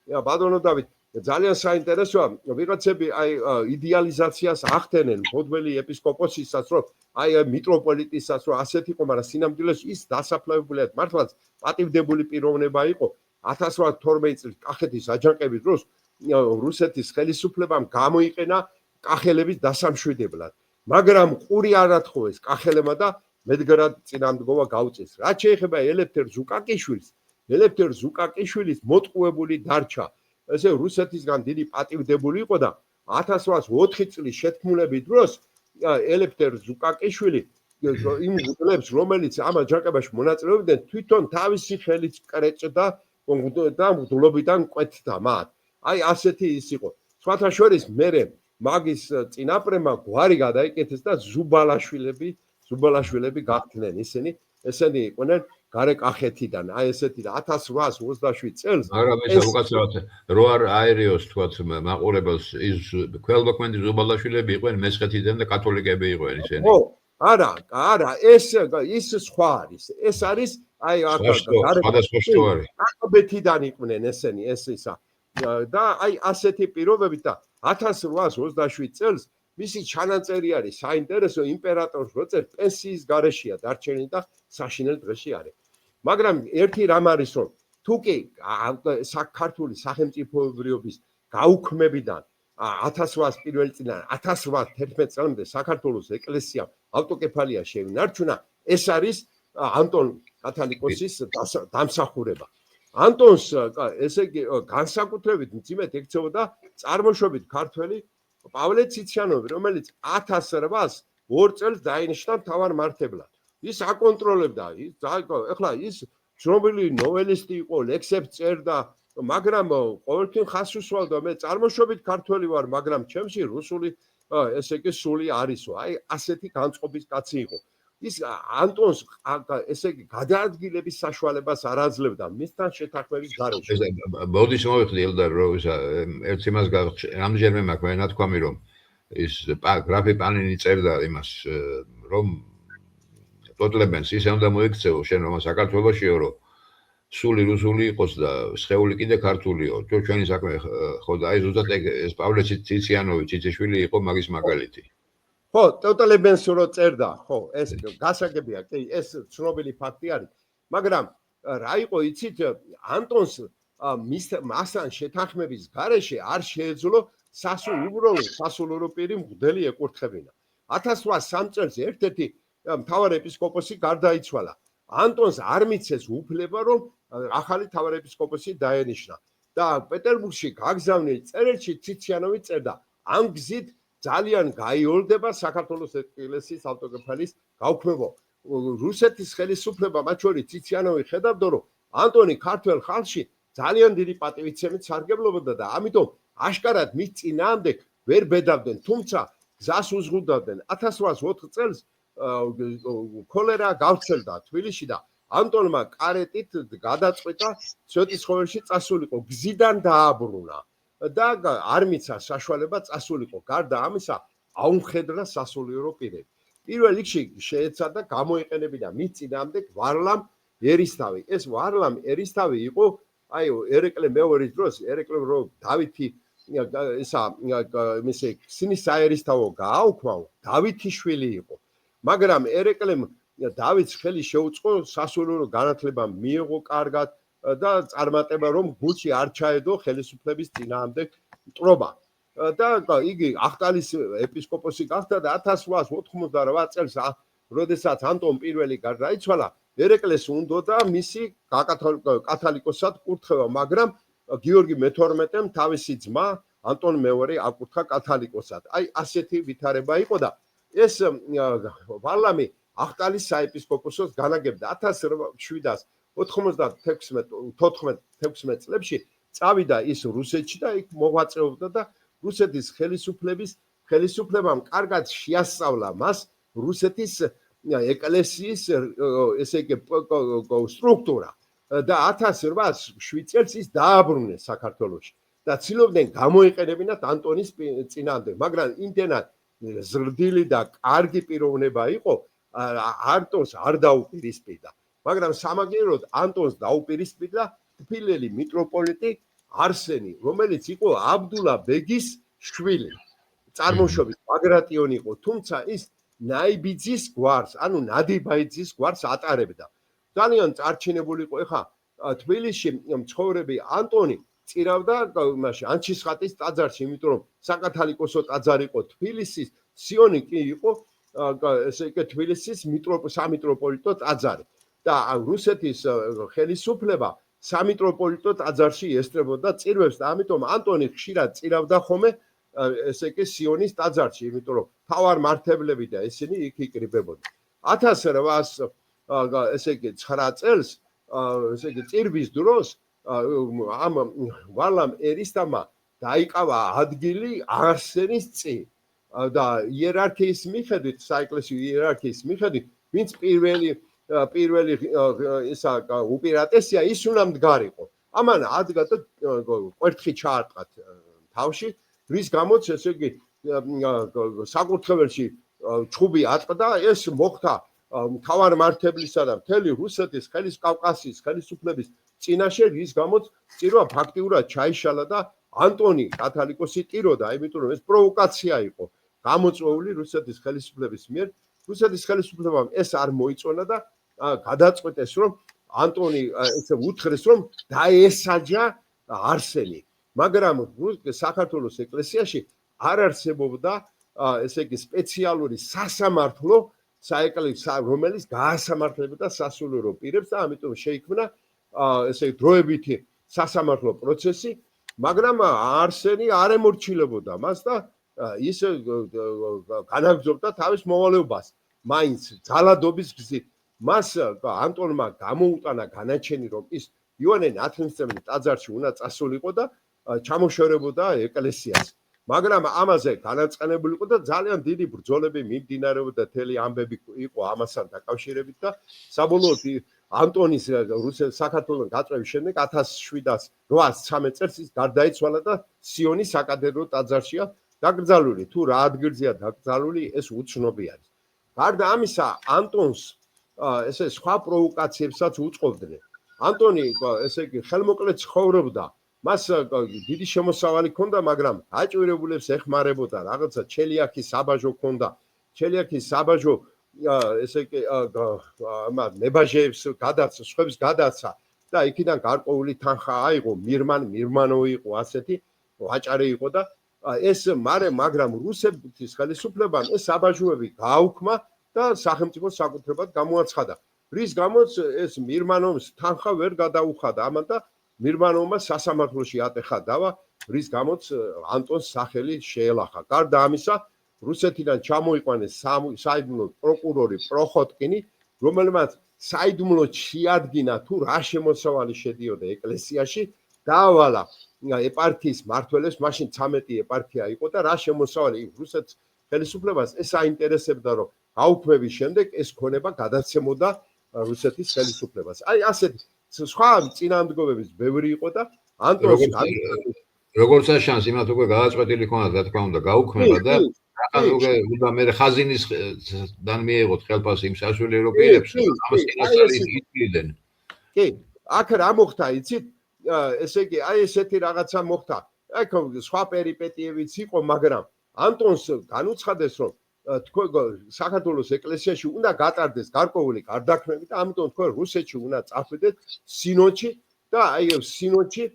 ბატონო დავით, ძალიან საინტერესოა, ვიღაცები აი იდეალიზაციას ახდენენ ბოდბელი ეპისკოპოსისას, რომ აი მიტროპოლიტისაც რომ ასეთ იყო, მაგრამ სინამდვილეს ის დასაფლავებულიათ მართლაც პატივდებული პიროვნება იყო. 1812 წლის კახეთის აჯანყების დროს რუსეთის ხელისუფლებამ გამოიყენა კახელების დასამშვიდებლად, მაგრამ ყური არ ათხოვეს კახელებმა და მედგრად წინამდგომა გაუწეს. რაც შეეხება ელეფთერ ზუკაკიშვილს, ელეფთერ ზუკაკიშვილის მოტყუებული დარჩა ესე რუსეთისგან დიდი პატივდებული იყო და 1804 წლის შეთქმულების დროს ელეფთერ ზუკაკიშვილი იმ გუნდებს, რომელიც ამ აჯანყებაში მონაწილეობდნენ, თვითონ თავისი ხელით კრეჭდა და მგლობიდან კვეთდა მათ. აი ასეთი ის იყო. სხვათა შორის მერე მაგის წინაპრებმა გვარი გადაიკეთეს და ზუბალაშვილები გახდნენ ისინი. ესენი იყვნენ გარეკახეთიდან, აი ესეთი და 1827 წელს. მაგრამ ეს უკაცრავად რო არ აერიოს თქვათ მაყურებელს ის ქველმოქმედი ზუბალაშვილები იყვნენ მესხეთიდან და კათოლიკები იყვნენ ისინი. ხო, არა, ეს სხვა არის. ეს არის აი გარეკახეთიდან იყვნენ ესენი, ეს ისა. და აი ასეთი პირობებით და 1827 წელს მისი ჩანაწერი არის საინტერესო იმპერატორს როწერ პენსიის გარეშეა დარჩენილი და საშინელ დღეში არის. მაგრამ ერთი რამ არის, რომ თუ კი საქართველოს სახელმწიფოებრიობის გაუქმებიდან 1801 წლიდან 1811 წლამდე საქართველოს ეკლესიამ ავტოკეფალია შეინარჩუნა, ეს არის ანტონ კათალიკოსის დამსახურება. ანტონს ესე იგი განსაკუთრებით მძიმედ ექცეოდა წარმოშობით ქართველი პავლე ციციანოვი, რომელიც 1802 წელს დაინიშნა მთავარ მართებლად. ის აკონტროლებდა, ეხლა ის ცნობილი ნოველისტი იყო, ლექსებს წერდა, მაგრამ ყოველთვის ხას უსვალდა, მე წარმოშობით ქართველი ვარ, მაგრამ ჩემში რუსული ესე იგი სული არისო. აი ასეთი განწყობის კაცი იყო. ის ანტონს ესე იგი გადაადგილების საშუალებას არ აძლევდა მისთან შეთანხმების გარეშე. მოდის მოვიხდი ელდარ რომ ერთ იმას რამდენჯერმე მაქვს მე ნათქვამი რომ ის გრაფი პანინი წერდა იმას რომ ტოტლებენს ისე უნდა მოიქცეო შენ რომ საქართველოსიო რომ სული რუსული იყოს და სხეული კიდე ქართულიო. ჩვენი საქმე ხო და აი ზუსტად ეს პავლე ციციანოვი ციციშვილი იყო მაგის მაგალითი. ხო, ტოტლებენს რო წერდა, ხო, ეს გასაგებია, კი, ეს ცნობილი ფაქტი არის. მაგრამ რა იყო იცით, ანტონს მასთან შეთანხმების გარეშე არ შეეძლო უბრალოდ სასულიერო პირი მღვდელი ეკურთხებინა. 1803 წელს ერთ-ერთი მთავარ ეპისკოპოსი გარდაიცვალა. ანტონს არ მიცეს უფლება, რომ ახალი მთავარ ეპისკოპოსი დაენიშნა და პეტერბურგში გაგზავნილ წერილში ციციანოვი წერდა, ამ გზით ძალიან გაიოლდება საქართველოს ეკლესიის ავტოკეფალიის გაუქმება. რუსეთის ხელისუფლება მათ შორის ციციანოვი ხედავდა, რომ ანტონი ქართველ ხალხში ძალიან დიდი პატივიცემით სარგებლობოდა და ამიტომ აშკარად მის წინააღმდეგ ვერ ბედავდნენ, თუმცა გზას უზღუდავდნენ. 1804 წელს ქოლერა გავრცელდა თბილისში და ანტონმა კარეტით გადაწყვიტა სვეტიცხოველში წასულიყო, გზიდან დააბრუნა და არ მიცა საშუალება წასულიყო. გარდა ამისა, აუმხედრა სასულიერო პირები. პირველ რიგში შეეცადა გამოიყენებინა მის წინააღმდეგ ვარლამ ერისთავი. ეს ვარლამ ერისთავი იყო ერეკლე მეორის დროს, ერეკლე რომ დავითი მისი ქსნის საერისთავო გააუქმაო, დავითიშვილი იყო. მაგრამ ერეკლემ დავითს ხელი შეუწყო, სასულიერო განათლება მიიღო კარგად და წარმატება რომ გუჩი არ ჩაედო ხელისუფლების წინააღმდეგ მტრობა. და იგი ახტალის ეპისკოპოსი გახდა და 1888 წელს, როდესაც ანტონ პირველი გარდაიცვალა, ერეკლეს უნდოდა მისი კათალიკოსად კურთხევა, მაგრამ გიორგი მე-12-მ თავისი ძმა ანტონ მეორე აკურთხა კათალიკოსად. ასეთი ვითარება იყო და ეს ვარლამი ახტალის საეპისკოპოსოს განაგებდა. 1796 წლებში წავიდა ის რუსეთში და იქ მოღვაწეობდა და რუსეთის ხელისუფლებამ კარგად შეასწავლა მას რუსეთის ეკლესიის ესე იგი სტრუქტურა და 1807 წელს ის დააბრუნეს საქართველოში და ცდილობდნენ გამოიყენებინათ ანტონის წინააღმდეგ, მაგრამ იმდენად ზრდილი და კარგი პიროვნება იყო, ანტონს არ დაუპირისპირდა. მაგრამ სამაგიეროდ ანტონს დაუპირისპირდა თბილელი მიტროპოლიტი არსენი, რომელიც იყო აბდულა ბეგის შვილი. წარმოშობით ბაგრატიონი იყო, თუმცა ის ნაიბიძის გვარს, ანუ ნადიბაიძის გვარს ატარებდა. ძალიან წარჩინებული იყო. ეხა თბილისში მცხოვრები ანტონი წირავდა მაშინ ანჩისხატის ტაძარში, იმიტომ რომ საკათალიკოსო ტაძარი იყო თბილისის, სიონი კი იყო ესე იგი თბილისის სამიტროპოლიტო ტაძარი. და რუსეთის ხელისუფლება სამიტროპოლიტო ტაძარში ესწრებოდა წირვებს და ამიტომ ანტონი ხშირად წირავდა ხოლმე ესე იგი სიონის ტაძარში, იმიტომ რომ მთავარმართებლები და ესენი იქ იკრიბებოდნენ. 1809 წელს ესე იგი წირვის დროს ამ ვარლამ ერისთავმა დაიკავა ადგილი არსენის წინ და იერარქიის მიხედვით, საეკლესიო იერარქიის მიხედვით, ვინც პირველი ისა უპირატესია, ის უნდა მდგარიყო. ამან ადგა და კვერთხი ჩაარტყათ თავში, რის გამოც ესე იგი საკურთხეველში ჩხუბი ატყდა, ეს მოხდა მთავარმართებლისა და მთელი რუსეთის კავკასიის ხელისუფლების წინაშე, რის გამოც წირვა ფაქტიურად ჩაიშალა და ანტონი კათალიკოსი ტიროდა, იმიტომ რომ ეს პროვოკაცია იყო გამოწვეული რუსეთის ხელისუფლების მიერ. რუსეთის ხელისუფლებამ ეს არ მოიწონა და გადაწყვეტეს, რომ ანტონი ესე უთხრეს, რომ დაესაჯა არსენი. მაგრამ საქართველოს ეკლესიაში არ არსებობდა ესე იგი სპეციალური სასამართლო, რომელიც გაასამართლებდა სასულიერო პირებს და ამიტომ შეიქმნა ესე დროებითი სასამართლო პროცესი, მაგრამ არსენი არ ემორჩილებოდა მას და ის განაგრძობდა თავის მოვალეობას მაინც ძალადობის გზით. მას ანტონმა გამოუტანა განაჩენი, რომ ის იოანე ნათლისმცემლის ტაძარში უნდა წასულიყო და ჩამოშორებოდა ეკლესიას. მაგრამ ამაზე განაწყენებული იყო და ძალიან დიდი ბრძოლები მიმდინარეობდა, თელი ამბები იყო ამასთან დაკავშირებით და საბოლოოდ ანტონის საქართველოს გაწვევის შემდეგ 1783 წელს ის გარდაიცვალა და სიონის საკათედრო ტაძარშია დაკრძალული. თუ რა ადგილზეა დაკრძალული, ეს უცნობი არის. გარდა ამისა, ანტონს ესე სხვა პროვოკაციებსაც უწყობდნენ. ანტონი ესე იგი ხელმოკლედ ცხოვრობდა, მას დიდი შემოსავალი ჰქონდა, მაგრამ აჭვირებულებს ეხმარებოდა, რაღაცა ჩელიაქის საბაჟო ჰქონდა. ჩელიაქის საბაჟო ესე იგი ნებაჟეებს გადაცა, სხვებს გადაცა და იქიდან გარკვეული თანხა აიღო, მირმანოვი იყო ასეთი, ვაჭარი იყო და ეს მაგრამ რუსეთის ხელისუფლებამ ეს საბაჟოები გააუქმა და სახელმწიფო საკუთრებად გამოაცხადა. რის გამოც ეს მირმანოვს თანხა ვერ გადაუხადა ამან და მირმანოვმა სასამართლოში ატეხა დავა, რის გამოც ანტონს სახელი შეელახა. გარდა ამისა, რუსეთიდან ჩამოიყვანეს საიდუმლო პროკურორი პროხოტკინი, რომელმაც საიდუმლოდ შეადგინა თუ რა შემოსავალი შედიოდა ეკლესიაში, დაავალა ეპარქიის მმართველებს, მაშინ 13 ეპარქია იყო და რა შემოსავალი რუსეთის ხელისუფლებას ეს აინტერესებდა, რომ გაუქმების შემდეგ ეს ქონება გადაცემოდა რუსეთის ხელისუფლებას. აი ასეთ სხვა წინამდგომების ბევრი იყო და ანტონს როგორც შანსი იმათ უკვე გადაწყვეტილი ქონდა, რა თქმა უნდა, გაუქმება და რახან უკვე მე ხაზინისგან მიიღოთ ხელფასი იმ სასულიერო პირებს, ამას ინასტალიდან. კი, აქ რა მოხდა, იცით? ესე იგი, აი ესეთი რაღაცა მოხდა. აი სხვა პერიპეტიებიც იყო, მაგრამ ანტონს განუცხადეს, რომ თქვენ საქართველოს ეკლესიაში უნდა გატარდეს გარკვეული გარდაქმნები და ამიტომ თქვენ რუსეთში უნდა წახვიდეთ სინოდში და აი სინოდში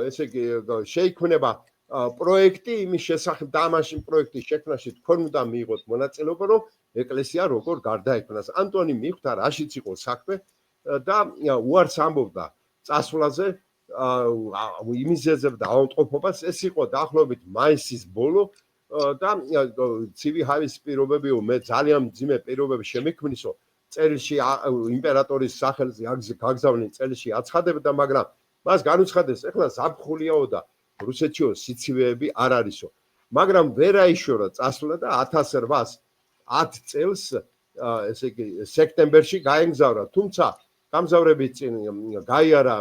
ესე იგი შეიქმნება პროექტი იმის შესახებ და ამაში პროექტის შექმნაში თქვენ უნდა მიიღოთ მონაწილეობა, რომ ეკლესია როგორ გარდაექმნას. ანტონი მიხვდა რაშიც იყო საქმე და უარს ამბობდა წასვლაზე იმიზეზებდა ავადმყოფობას. ეს იყო დაახლოებით მაისის ბოლო და ცივი ჰავის პირობებიო, მე ძალიან მძიმე პირობები შემექმნისო, წერილში იმპერატორის სახელზე გაგზავნილ წერილში აცხადებდა, მაგრამ მას განუცხადეს, ეხლა ზაფხულიაო და რუსეთშიო სიცივეები არ არისო. მაგრამ ვერ აიშორა წასვლა და 1810 წელს ესე იგი სექტემბერში გაემგზავრა, თუმცა გამგზავრების წინ გაიარა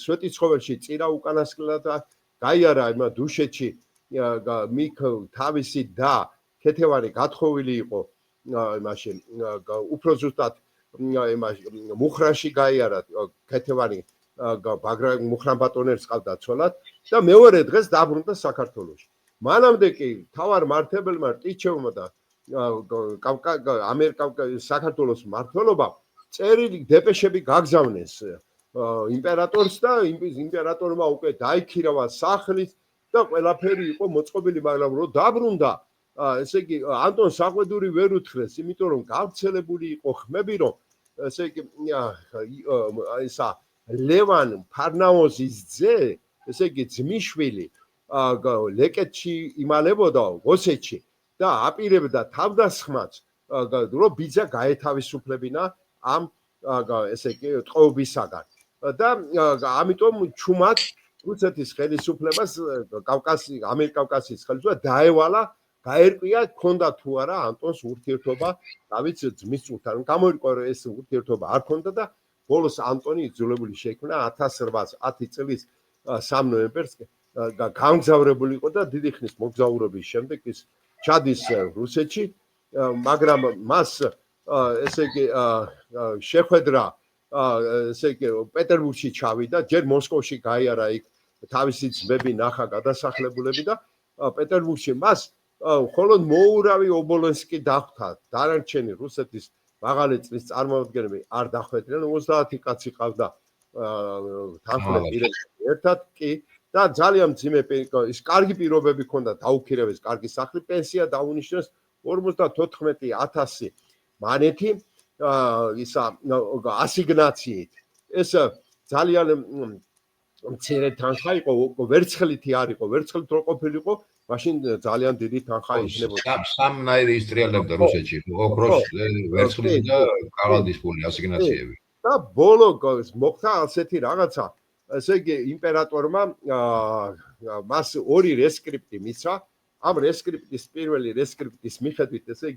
სვეტიცხოველში წირა უკანასკნელად და გაიარა იმ დუშეთში მიქ თავისი და ქეთევანი გათხოვილი იყო იმაში უფრო ზუსტად მუხრანში გაიარა ქეთევანი მუხრან ბატონებს ყავდა ცოლად და მეორე დღეს დაბრუნდა საქართველოში. მანამდე კი თავარ მართებელმა ტიჩევმა და საქართველოს მმართველობა წერილი დეპეშები გაგზავნეს იმპერატორს და იმპერატორმა უკვე დაიქირავა სახლის და ყველაფერი იყო მოწყობილი, მაგრამ რო დაბრუნდა, ესე იგი ანტონ საყვედური ვერ უთხრეს, იმიტომ რომ გავრცელებული იყო ხმები, რომ ესე იგი ისა ლევან ფარნაოზის ძე, ესე იგი ძმისშვილი ლეკეთში იმალებოდა ოსეთში და აპირებდა თავდასხმაც, რომ ბიძა გაეთავისუფლებინა ამ ესე იგი ტყუებისაგან. და ამიტომ ჩუმად რუსეთის ხელისუფლებას ამიერკავკასიის ხელისუფლება დაევალა, გაერკვია, ქონდა თუ არა ანტონს ურთიერთობა დავით ძმის წურთან. გამოირკვა, რომ ეს ურთიერთობა არ ქონდა და ბოლოს ანტონი იძულებული შეიქმნა 1810 წლის 3 ნოემბერს გამგზავრებული იყო და დიდი ხნის მოგზაურობის შემდეგ ის ჩადის რუსეთში, მაგრამ მას ესე იგი შეხვედრა ესე იგი პეტერბურგში ჩავიდა, ჯერ მოსკოვში გაიარა იქ თავისი ძმები ნახა გადასახლებულები და პეტერბურგში მას მხოლოდ მოურავი ობოლონსკი დახვდა. დანარჩენი რუსეთის მაღალი წრის წარმომადგენლები არ დახვედნენ, 30 კაცი ყავდა თანხმები ერთად კი და ძალიან მძიმე ის კარგი პირობები ჰქონდა, დაუქირევეს კარგი სახლი, პენსია დაუნიშნეს 54,000 მანეთი ისა ასიგნაციით. ეს ძალიან მცირე თანხა იყო, ვერცხლითი არ იყო, ვერცხლით რო ყოფილიყო, მაშინ ძალიან დიდი თანხა იქნებოდა. სამნაირი ისტრიალებდა რუსეთში, ოქროს, ვერცხლის და კაღალდის ფული ასიგნაციები. და ბოლო მოხდა ასეთი რაღაცა, ესე იგი იმპერატორმა მას ორი რესკრიპტი მისცა, ამ რესკრიპტის პირველი რესკრიპტის მიხედვით, ესე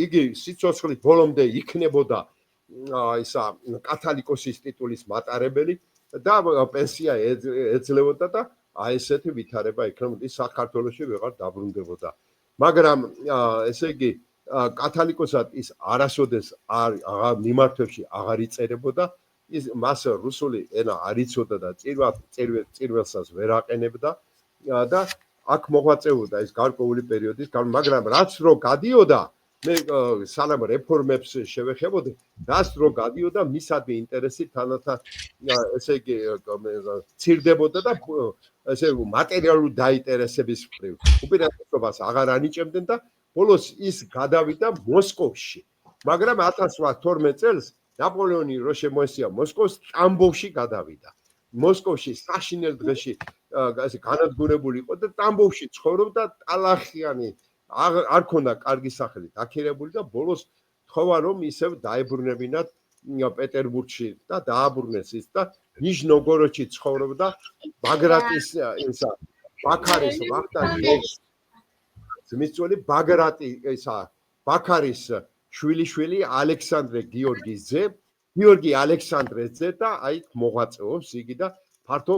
იგი სიცოცხლის ბოლომდე იქნებოდა ისა კათალიკოსის ტიტულის მატარებელი და პენსია ეძლეოდა და აი ესეთი ვითარება იქნებოდა, საქართველოში ვეღარ დაბრუნდებოდა. მაგრამ ესე იგი კათალიკოსად ის არასოდეს მიმართვებში აღარ იწერებოდა, ის მას რუსული ენა არ იცოდა და წირველსაც ვერ აყენებდა და აქ მოღვაწეობდა ეს გარკვეული პერიოდის, მაგრამ რაც რო გადიოდა, მე სანამ რეფორმებს შევეხებოდი, რაც რო გადიოდა, მისადმი ინტერესი თანათან ესე იგი ცირდებოდა და ესე მატერიალური დაინტერესების მხრივ უპირატესობას აღარ ანიჭებდნენ და ბოლოს ის გადავიდა მოსკოვში. მაგრამ 1812 წელს ნაპოლეონი რო შემოესია მოსკოვს, ტამბოვში გადავიდა. მოსკოვში საშინელ დღეში ასე განადგურებული იყო და ტამბოვში ცხოვრობდა ტალახიანი, არ ქონდა კარგი სახელი დაქირებული და ბოლოს თხოვა რომ ისევ დაებრუნებინათ პეტერბურგში და დააბრუნეს ის და ნიჟნოგოროდში ცხოვრობდა ბაგრატის ისა ბაქარის ვახტანგ ძმისწული ბაგრატი ისა ბაქარის შვილიშვილი ალექსანდრე გიორგის ძე გიორგი ალექსანდრეს ძე და აი მოღვაწეობს იგი და ფართო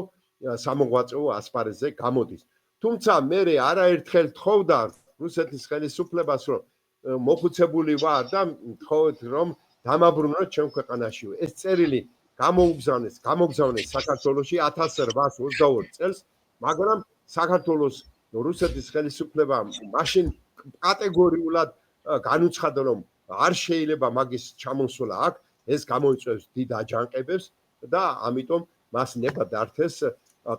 სამოღვაწეო ასპარეზზე გამოდის თუმცა მე არაერთხელ თხოვდა რუსეთის ხელისუფლებას რომ მოხუცებული ვარ და თხოვეთ რომ დამაბრუნოთ ჩვენ ქვეყანაში ეს წერილი გამოგზავნეს საქართველოში 1822 წელს მაგრამ საქართველოს რუსეთის ხელისუფლება მაშინ კატეგორიულად განუცხადა რომ არ შეიძლება მაგის ჩამოსვლა აქ ეს გამოიწვევს დიდ აჯანყებებს და ამიტომ მას ნება დართეს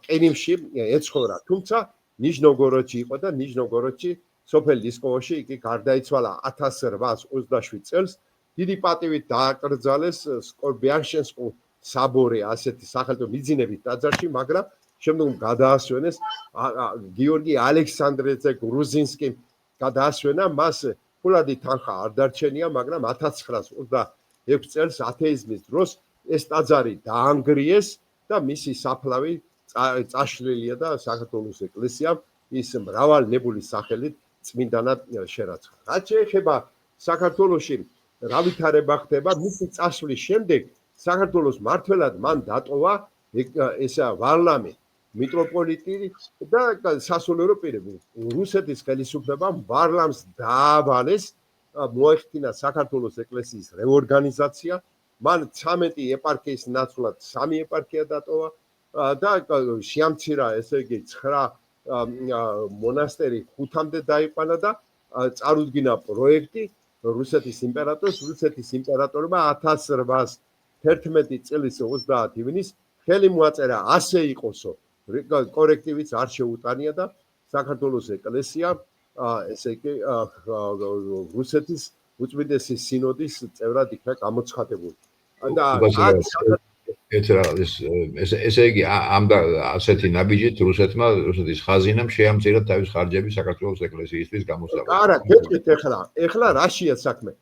ყირიმში ეცხოვრა თუმცა ნიჟნოგოროდში იყო და ნიჟნოგოროდში სოფელ დისკოვოში იგი გარდაიცვალა 1827 წელს დიდი პატივით დააკრძალეს სკორბიანშენსკო საბორე ასეთი სახელმწიფო მიძინებით ტაძარში მაგრამ შემდგომ გადაასვენეს გიორგი ალექსანდრეძე გრუზინსკიმ გადაასვენა მას ფულადი თანხა არ დარჩენია მაგრამ 1926 წელს ათეიზმის დროს ეს ტაძარი დაანგრიეს და მისი საფლავი წაშლილია და საქართველოს ეკლესიამ ის მრავალნებური სახელით წმინდანად შერაცხა. რაც შეეხება საქართველოში რა ვითარება ხდება მისი წასვლის შემდეგ საქართველოს მმართველად მან დატოვა ესა ვარლამი მიტროპოლიტი და სასულიერო პირები რუსეთის ხელისუფლებამ ვარლამს დაავალეს მოეხდინა საქართველოს ეკლესიის რეორგანიზაცია მან 13 ეპარქიის ნაცვლად 3 ეპარქია დატოვა და შეამცირა ესე იგი 9 მონასტერი 5-მდე დაიყვანა და წარუდგინა პროექტი რუსეთის იმპერატორმა 1811 წლის 30 ივნისს ხელი მოაწერა ასე იყოსო კორექტივიც არ შეუტანია და საქართველოს ეკლესია ესე იგი რუსეთის უწმიდესი სინოდის წევრად იქნა გამოცხადებული და ესე იგი ამ და ასეთი ნაბიჯით რუსეთის ხაზინამ შეამცირა თავის ხარჯები საქართველოს ეკლესიისთვის გამოსავალ. არა, გეტყვით ეხლა რაშია საქმე?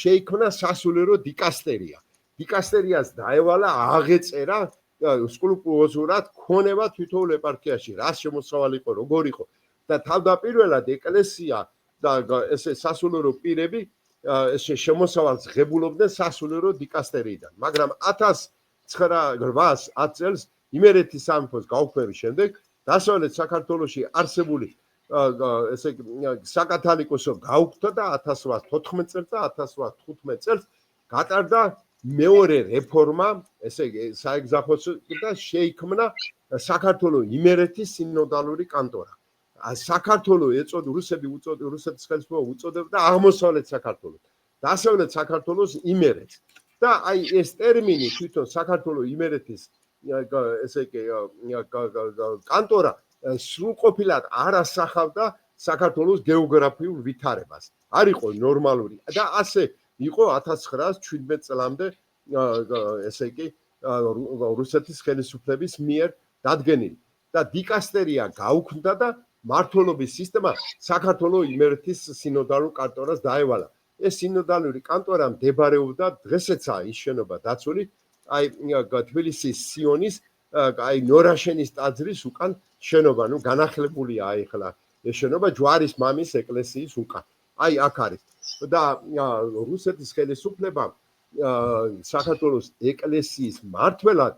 შეიქმნა სასულიერო დიკასტერია. დიკასტერიას დაევალა აღეწერა სკრუპულოზურად ქონება თითოეულ ეპარქიაში, რას შემოსავალი იყო, როგორ იყო და თავდაპირველად ეკლესია და ესე სასულიერო პირები ესე შემოსავალს ღებულობდნენ სასულიერო დიკასტერიიდან, მაგრამ 1910 წელს იმერეთის სამეფოს გაუქმების შემდეგ დასავლეთ საქართველოში არსებული ესე საკათალიკოსო გაუქმდა და 1814 წელს და 1815 წელს გატარდა მეორე რეფორმა, ესე იგი საეგზარხოს და შეიქმნა საქართველოს იმერეთის სინოდალური კანტორა. საქართველოს ეწოდა რუსეთის ხელისუფლება უწოდებდა აღმოსავლეთ საქართველოს. დასავლეთ საქართველოს იმერეთს. და აი ეს ტერმინი თვითონ საქართველოს იმერეთის ესე იგი კანტორა სრულყოფილად არ ასახავდა საქართველოს გეოგრაფიულ ვითარებას. არ იყო ნორმალური და ასე იყო 1917 წლამდე ესე იგი რუსეთის ხელისუფლების მიერ დადგენილი და დიკასტერია გაუქმდა და მართლობის სისტემა საქართველოს იმერეთის სინოდალურ კანტორას დაევალა. ეს სინოდალური კანტორა მდებარეობდა დღესაც ის შენობა დაცული აი თბილისის სიონის აი ნორაშენის ტაძრის უკან შენობა, ნუ განახლებულია აი ახლა ეს შენობა ჯვარის მამის ეკლესიის უკან. აი აქ არის და რუსეთის ხელისუფლება საქართველოს ეკლესიის მმართველად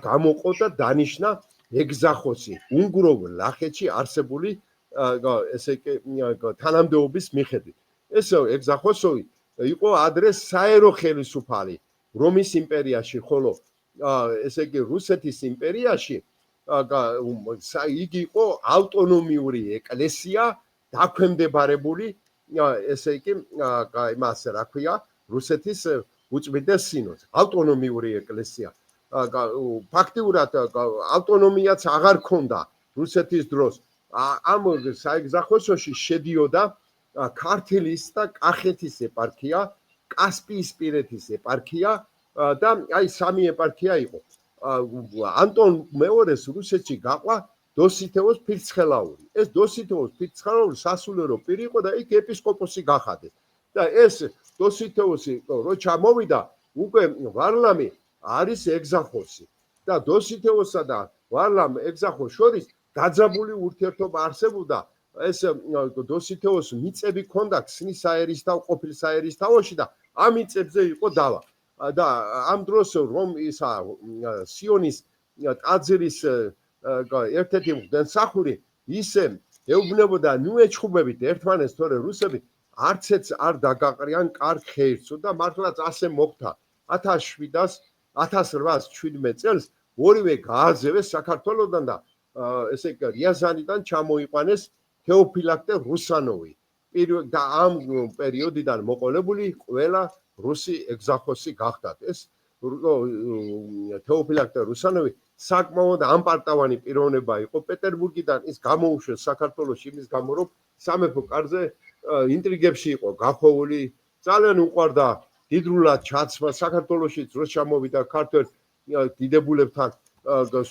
გამოყო და დანიშნა ეგზახოსი უნგრულ ლახეთში არსებული ესე იგი თანამდებობის მიხედვით. ეს ეგზახოსოვი იყო ადრე საერო ხელისუფალი რომის იმპერიაში, ხოლო ესე იგი რუსეთის იმპერიაში იგი იყო ავტონომიური ეკლესია დაქვემდებარებული ესე იგი იმას რა ქვია რუსეთის უწმიდეს სინოდს ავტონომიური ეკლესია ფაქტიურად ავტონომიაც აღარ ქონდა რუსეთის დროს ამ საეგზარხოსოში შედიოდა ქართლის და კახეთის ეპარქია კასპიისპირეთის ეპარქია და აი სამი ეპარქია იყო ანტონ მეორეს რუსეთში გაყვა დოსითევოს ფირცხელაური ეს დოსითევოს ფირცხელაური სასულიერო პირი იყო და იქ ეპისკოპოსი გახადეს და ეს დოსითეოსი რო ჩამოვიდა, უკვე ვარლამი არის ეგზახოსი და დოსითეოსსა და ვარლამ ეგზახოს შორის დაძაბული ურთიერთობა არსებობდა. ეს დოსითეოს მიწები ჰქონდა ქსნის საერისთავ ყოფილ საერისთავოში და ამ მიწებზე იყო დავა. და ამ დროს რომ ისა სიონის ტაძრის ერთ-ერთი მღვდელმსახური ისე ეუბნებოდა ნუ ეჩხუბებით ერთმანეთს, თორე რუსები არცეც არ დაგაყრიან კარგ ხეირცო და მართლაც ასე მოხდა. 1817 წელს ორივე გააძევეს საქართველოსდან და ესე რიაზანიდან ჩამოიყვანეს თეოფილაქტე რუსანოვი. და ამ პერიოდიდან მოყოლებული ყველა რუსი ეგზახოსი გახდათ. ეს თეოფილაქტე რუსანოვი საკმაოდ ამპარტავანი პიროვნება იყო. პეტერბურგიდან ის გამოუშვეს საქართველოში იმის გამო, რომ სამეფო კარზე ინტრიგებში იყო გახოვული, ძალიან უყვარდა დიდრულად ჩაცმა. საქართველოში დროს ჩამოვიდა ქართველ დიდებულებთან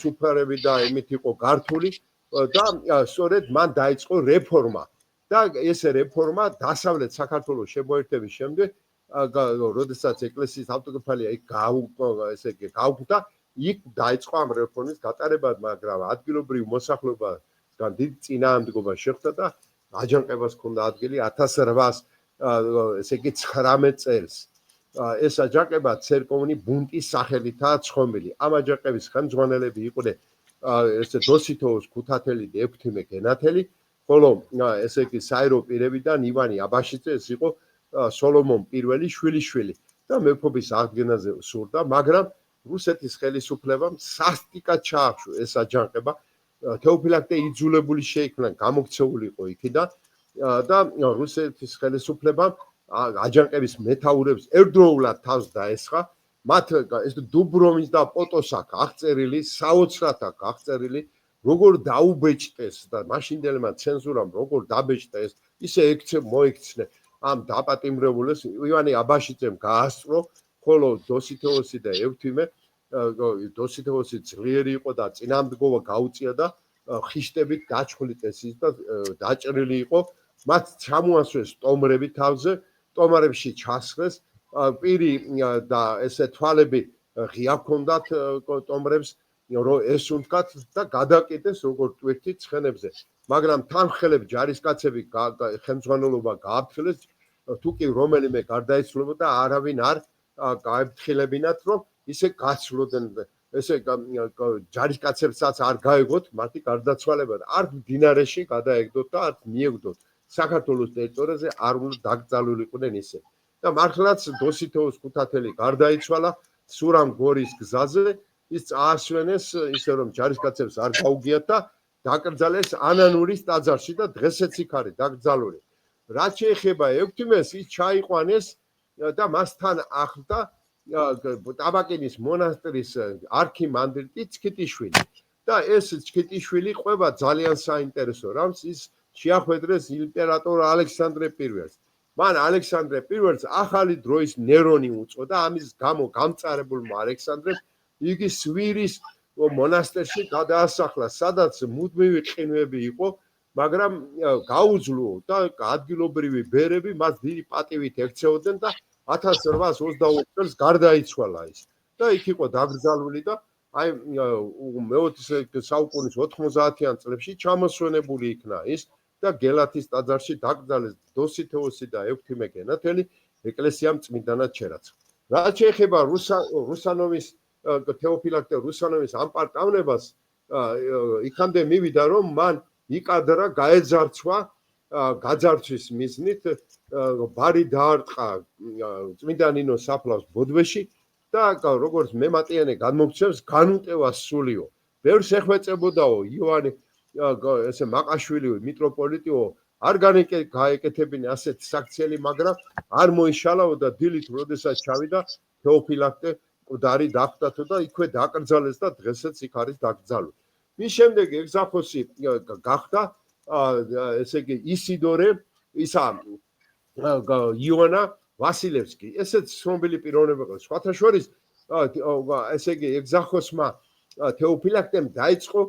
სუფრები და იმით იყო გართული და სწორედ მან დაიწყო რეფორმა. და ეს რეფორმა დასავლეთ საქართველოს შემოერთების შემდეგ, როდესაც ეკლესიის ავტოკეფალია იქ გაუქმდა, იქ დაიწყო ამ რეფორმის გატარება, მაგრამ ადგილობრივ მოსახლეობასგან დიდი წინააღმდეგობა შეხვდა და აჯანყებას ჰქონდა ადგილი 1819 წელს. ეს აჯანყება ცერკოვნი ბუნტის სახელითაა ცხომილი. ამ აჯანყების ხელმძღვანელები იყვნენ დოსითეოს ქუთათელი და ექვთიმე გენათელი, ხოლო ესე იგი საერო პირებიდან ივანი აბაშიძე, ეს იყო სოლომონ პირველი შვილიშვილი და მეფობის აღდგენაზე სურდა, მაგრამ რუსეთის ხელისუფლებამ სასტიკად ჩაახშო ეს აჯანყება. თეოფილაქტე იძულებული შეიქმნა გამოქცეული იყო იქიდან და რუსეთის ხელისუფლებამ აჯანყების მეთაურებს ერთდროულად თავს დაესხა. მათ ეს დუბროვის და პოტოსაკ აღწერილი, საოცრად აქვს აღწერილი, როგორ დაუბეჭდეს და მაშინდელმა ცენზურამ როგორ დაბეჭდა ეს, ისე მოიქცნენ ამ დაპატიმრებულებს. ივანე აბაშიძემ გაასწრო, ხოლო დოსითეოსი და ექვთიმე, დოსითეოსი ძლიერი იყო და წინააღმდეგობა გაუწია და ხიშტებით დაჩხვლიტეს ის და დაჭრილი იყო. მათ ჩამოასვეს ტომრები თავზე, ტომარებში ჩასხეს, პირი და ესე თვალები ღია ჰქონდათ ტომრებს, რომ ესუნთქათ და გადაკეტეს როგორ ტვირთი ცხენებზე. მაგრამ თანხელებ ჯარისკაცები ხელმძღვანელობა გააფრთხილეს, თუ კი რომელიმე გარდაიცვალებოდა არავინ არ გაეფრთხილებინათ, რომ ისე გაცვლოდნენ. ესე ჯარისკაცებსაც არ გაეგოთ მათი გარდაცვალება, არ მდინარეში გადაეგდოთ და არ მიეგდოთ. საქართველოს ტერიტორიაზე არ უნდა დაკრძალულიყვნენ ისე. და მართლაც დოსითეოს ქუთათელი გარდაიცვალა სურამ გორის გზაზე, ის წაასვენეს ისე რომ ჯარისკაცებს არ გაუგიათ და დაკრძალეს ანანურის ტაძარში და დღესაც იქ არის დაკრძალული. რაც შეეხება ექვთიმეს, ის ჩაიყვანეს და მასთან ახლდა ტაბაკინის მონასტრის არქიმანდრიტი ჩქიტიშვილი. და ეს ჩქიტიშვილი ყვება ძალიან საინტერესო რამს, ის შეახვედრეს იმპერატორ ალექსანდრე პირველს. მან ალექსანდრე პირველს ახალი დროის ნერონი უწოდა, ამის გამო გამწარებულმა ალექსანდრემ იგი სვირის მონასტერში გადაასახლა, სადაც მუდმივი ყინვები იყო, მაგრამ გაუძლო და ადგილობრივი ბერები მას დიდი პატივით ექცეოდნენ და 1822 წელს გარდაიცვალა ის. და იქ იყო დაკრძალული და აი მეოცე საუკუნის 90-იან წლებში ჩამოსვენებული იქნა ის და გელათის ტაძარში დაკრძალეს დოსითეოსი და ექვთიმე გენათელი, ეკლესიამ წმინდანად ჩერაცხა. რაც შეეხება რუსანოვის თეოფილაქტე რუსანოვის ამპარტავნებას, იქამდე მივიდა, რომ მან იკადრა, გაეძარცვა გაძარცვის მიზნით, ბარი დაარტყა წმინდა ნინოს საფლავს ბოდვეში და როგორც მემატიანე გადმოგცემს, განუტევა სულიო. ბევრს ეხვეწებოდაო ივანე ესე მაყაშვილი მიტროპოლიტიო არ გაეკეთებინა ასეთ საქციელი, მაგრამ არ მოიშალაო და დილით როდესაც ჩავიდა თეოფილაქტე მკვდარი დახვდათო და იქვე დაკრძალეს და დღესაც იქ არის დაკრძალული. მის შემდეგ ეგზახოსი გახდა ესე იგი ისიდორე იონა ვასილევსკი. ესეც ცნობილი პიროვნება იყო. სხვათა შორის ესე იგი ეგზახოსმა თეოფილაქტემ დაიწყო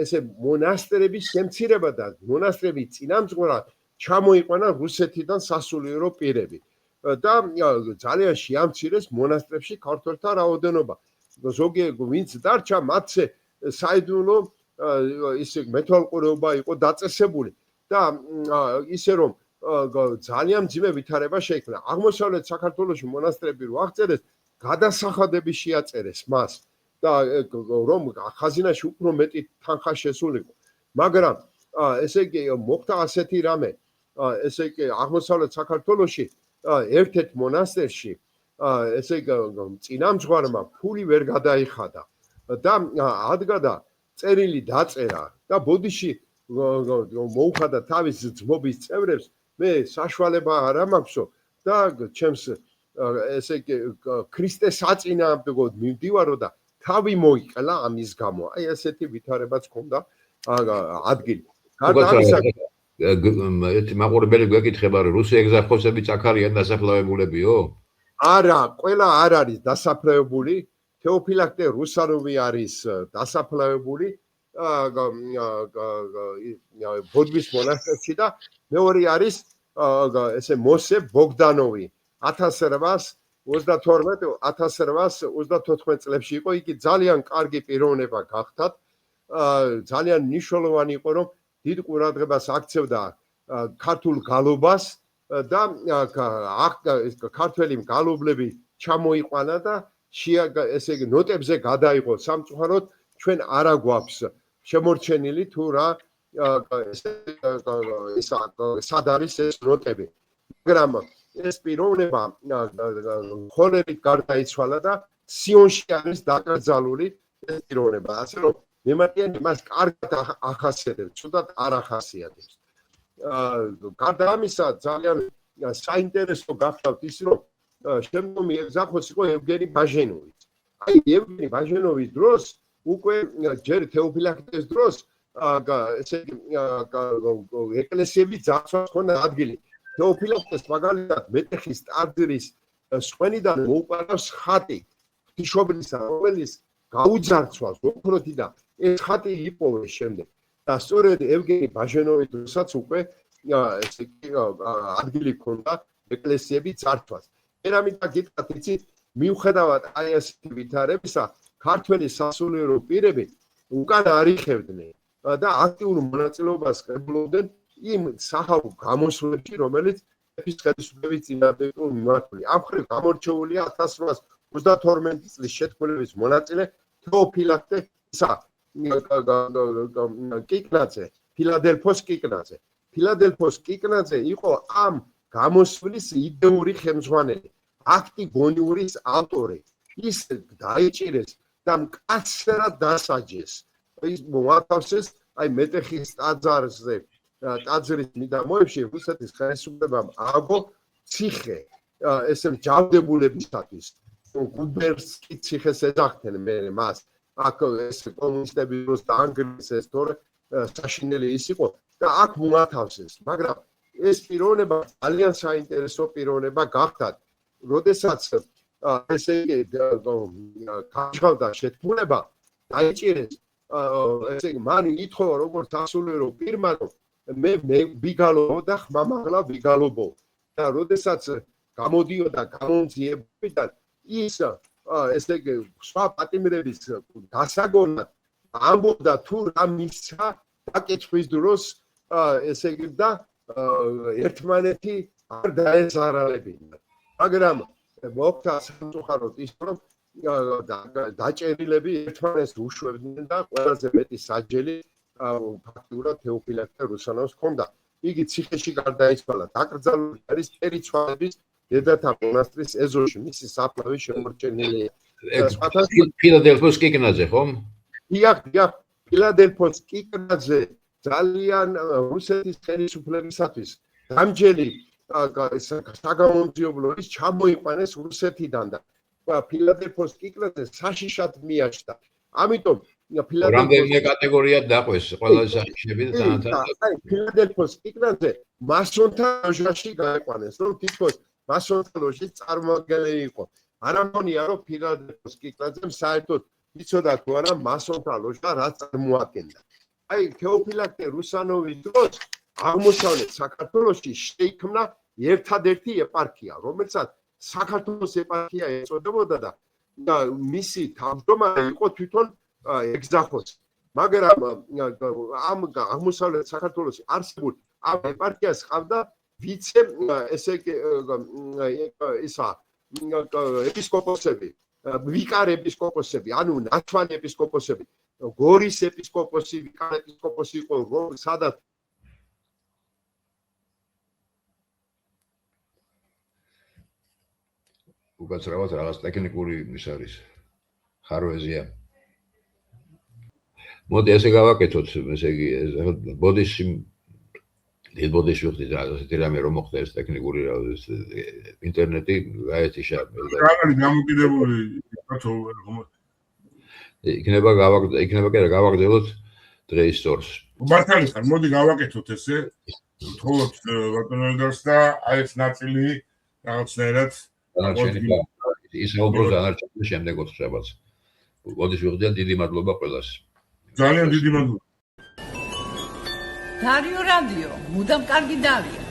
ესე მონასტრების შემცირება და მონასტრების წინამძღვრად ჩამოიყვანა რუსეთიდან სასულიერო პირები და ძალიან შეამცირეს მონასტრებში ქართველთა რაოდენობა. ზოგი ვინც დარჩა მათზე საიდუმლო ისე მეთვალყურეობა იყო დაწესებული და ისე რომ ძალიან მძიმე ვითარება შეიქმნა. აღმოსავლეთ საქართველოში მონასტრები რო აღწერეს, გადასახადები შეაწერეს მას და რომ ხაზინაში უფრო მეტი თანხა შესულიყო. მაგრამ ესე იგი მოხდა ასეთი რამე, ესე იგი აღმოსავლეთ საქართველოში ერთ-ერთ მონასტერში ესე იგი წინამძღვარმა ფული ვერ გადაიხადა და ადგადა წერილი დაწერა და ბოდიში მოუხადა თავის ძმობის წევრებს, მე საშუალება არ მაქვსო და ჩემს ესე იგი ქრისტეს აწინააღმდეგოდ მივდივარო და თავი მოიყლა ამის გამო. აი ესეთი ვითარებაც ჰქონდა ადგილი. ერთი მაყურებელი გვეკითხება, რომ რუსი ეგზარქოსები წაქარიან დასაფლავებულებიო? არა, ყველა არ არის დასაფლავებული. თეოფილაქტე რუსაროვი არის დასაფლავებული ბოდბის მონასტერში და მეორე არის ესე მოსე ბოგდანოვი 1832-1834 წლებში იყო. იგი ძალიან კარგი პიროვნება გახდათ. ძალიან მნიშვნელოვანი იყო, რომ დიდ ყურადღებას აქცევდა ქართულ გალობას და ქართველი მგალობლები ჩამოიყვანა და ესე იგი ნოტებზე გადაიღო სამწუხაროდ ჩვენ არა გვაქვს შემორჩენილი თუ რა სად არის ეს ნოტები. მაგრამ ეს პიროვნება ხოლებით გარდაიცვალა და სიონში არის დაკრძალული ეს პიროვნება. ასე რომ მემატიანე მას კარგად ახასიათებს, ცუდად არ ახასიათებს. გარდა ამისა ძალიან საინტერესო გახდათ ის, რომ შემდგომი ეგზარქოსი იყო ევგენი ბაჟენოვი. აი ევგენი ბაჟენოვის დროს უკვე ჯერ თეოფილაქტეს დროს ესე ეკლესიები ძარცვას ქონდა ადგილი. თეოფილაქტეს მაგალითად მეტეხის ტაძრის სხვენიდან მოუყარავს ხატი ღვთისმშობლისა, რომელიც გაუძარცვას ოქროთი და ეს ხატი იპოვეს შემდეგ. და სწორედ ევგენი ბაჟენოვის დროსაც უკვე ესე ადგილი ქონდა ეკლესიები ძარცვას. ერამიტა გითხრათ, იცით, მიუხედავად აი ასეთი ვითარებისა, ქართველი სასულიერო პირები უკან არიხევდნენ და აქტიურ მონაწილეობას ყრებულობდნენ იმ სახალხო გამოსვლებში, რომელიც ეპის ხელისუფლების წინააღმდეგ იყო მიმართული. ამ მხრივ გამორჩეულია 1832 წლის შეთქმულების მონაწილე თეოფილაქტე კიკნაძე, ფილადელფოს კიკნაძე. ფილადელფოს კიკნაძე იყო ამ გამოსვლის იდეური ხელმძღვანელი, აქტი გონიურის ავტორი. ის დაიჭირეს და მკაცრად დასაჯეს. ის მოათავსეს აი მეტეხის ტაძრის მიდამოებში რუსეთის ხელისუფლებამ ააგო ციხე ესე ჯავდებულებისათვის. გუბერსკი ციხეს ეძახდნენ მე მას. აქ ეს კომუნისტები დროს დაანგრიეს ეს თორე საშინელი ის იყო და აქ მოათავსეს. მაგრამ ეს პიროვნება ძალიან საინტერესო პიროვნება გახდათ. როდესაც ესე იგი გაჩაღდა შეთქმულება, დაიჭირეს ესე იგი მან ითხოვა როგორც სასულიერო პირმა, რომ მე ვიგალობო და ხმამაღლა ვიგალობო. და როდესაც გამოდიოდა გამომძიებიდან ის ესე იგი სხვა პატიმრების დასაგონად ამბობდა თუ რა მისცა დაკითხვის დროს ესე იგი და ერთმანეთი არ დაეზარალებინა. მაგრამ მოხდა სამწუხაროდ ის, რომ დაჭერილები ერთმანეთს უშვებდნენ და ყველაზე მეტი საჯელი ფაქტურად თეოფილაქტე რუსანოვს ჰქონდა. იგი ციხეში გარდაიცვალა. დაკრძალული არის წერიცვალების დედათა მონასტრის ეზოში, მისი საფლავი შემორჩენილია. ფილადელფოს კიკნაძე, ხომ? დიახ, ფილადელფოს კიკნაძე ძალიან რუსეთის ხელისუფლებისათვის დამჯელი საგამომძიებლო ის ჩამოიყვანეს რუსეთიდან და ფილადელფოს კიკნაძე საშიშად მიაჩნდა. ამიტომ რამდენიმე კატეგორიად დაყვეს ყველა საშიშები და ფილადელფოს კიკნაძე მასონთა ლოჟაში გაიყვანეს, რომ თითქოს მასონთა ლოჟის წარმომადგენელი იყო. არა მგონია, რომ ფილადელფოს კიკნაძემ საერთოდ იცოდა თუ არა მასონთა ლოჟა რა წარმოადგენდა. აი თეოფილაქტე რუსანოვის დროს აღმოსავლეთ საქართველოში შეიქმნა ერთადერთი ეპარქია, რომელსაც საქართველოს ეპარქია ეწოდებოდა და მისი თავმჯდომარე იყო თვითონ ეგზახოსი. მაგრამ ამ აღმოსავლეთ საქართველოში არსებულ ამ ეპარქიას ჰყავდა ვიცე ესე იგი ეპისკოპოსები, ვიკარ ეპისკოპოსები, ანუ ნაცვალი ეპისკოპოსები, გორის ეპისკოპოსი, ვიკარ ეპისკოპოსი იყო, სადაც უკაცრავად რაღაც ტექნიკური ის არის ხარვეზია. მოდი ესე გავაკეთოთ, ესე იგი ბოდიში ბოდიში ვიხდით რა ასეთი რამე რომ მოხდა ეს ტექნიკური ინტერნეტი გაეთიშა. რაღაც დამოკიდებული იქნება გავაგრძელოთ დღეის სტორს. მართალი ხარ, მოდი გავაკეთოთ ესე. თხოვოთ ბატონ ელდარს და აი ეს ნაწილი რაღაცნაირად ისაუბროს დანარჩენი შემდეგ ოთხშაბათს. ბოდიში ვიხდით, დიდი მადლობა ყველას. ძალიან დიდი მადლობა. Dario Radio, მუდამ კარგი დავია.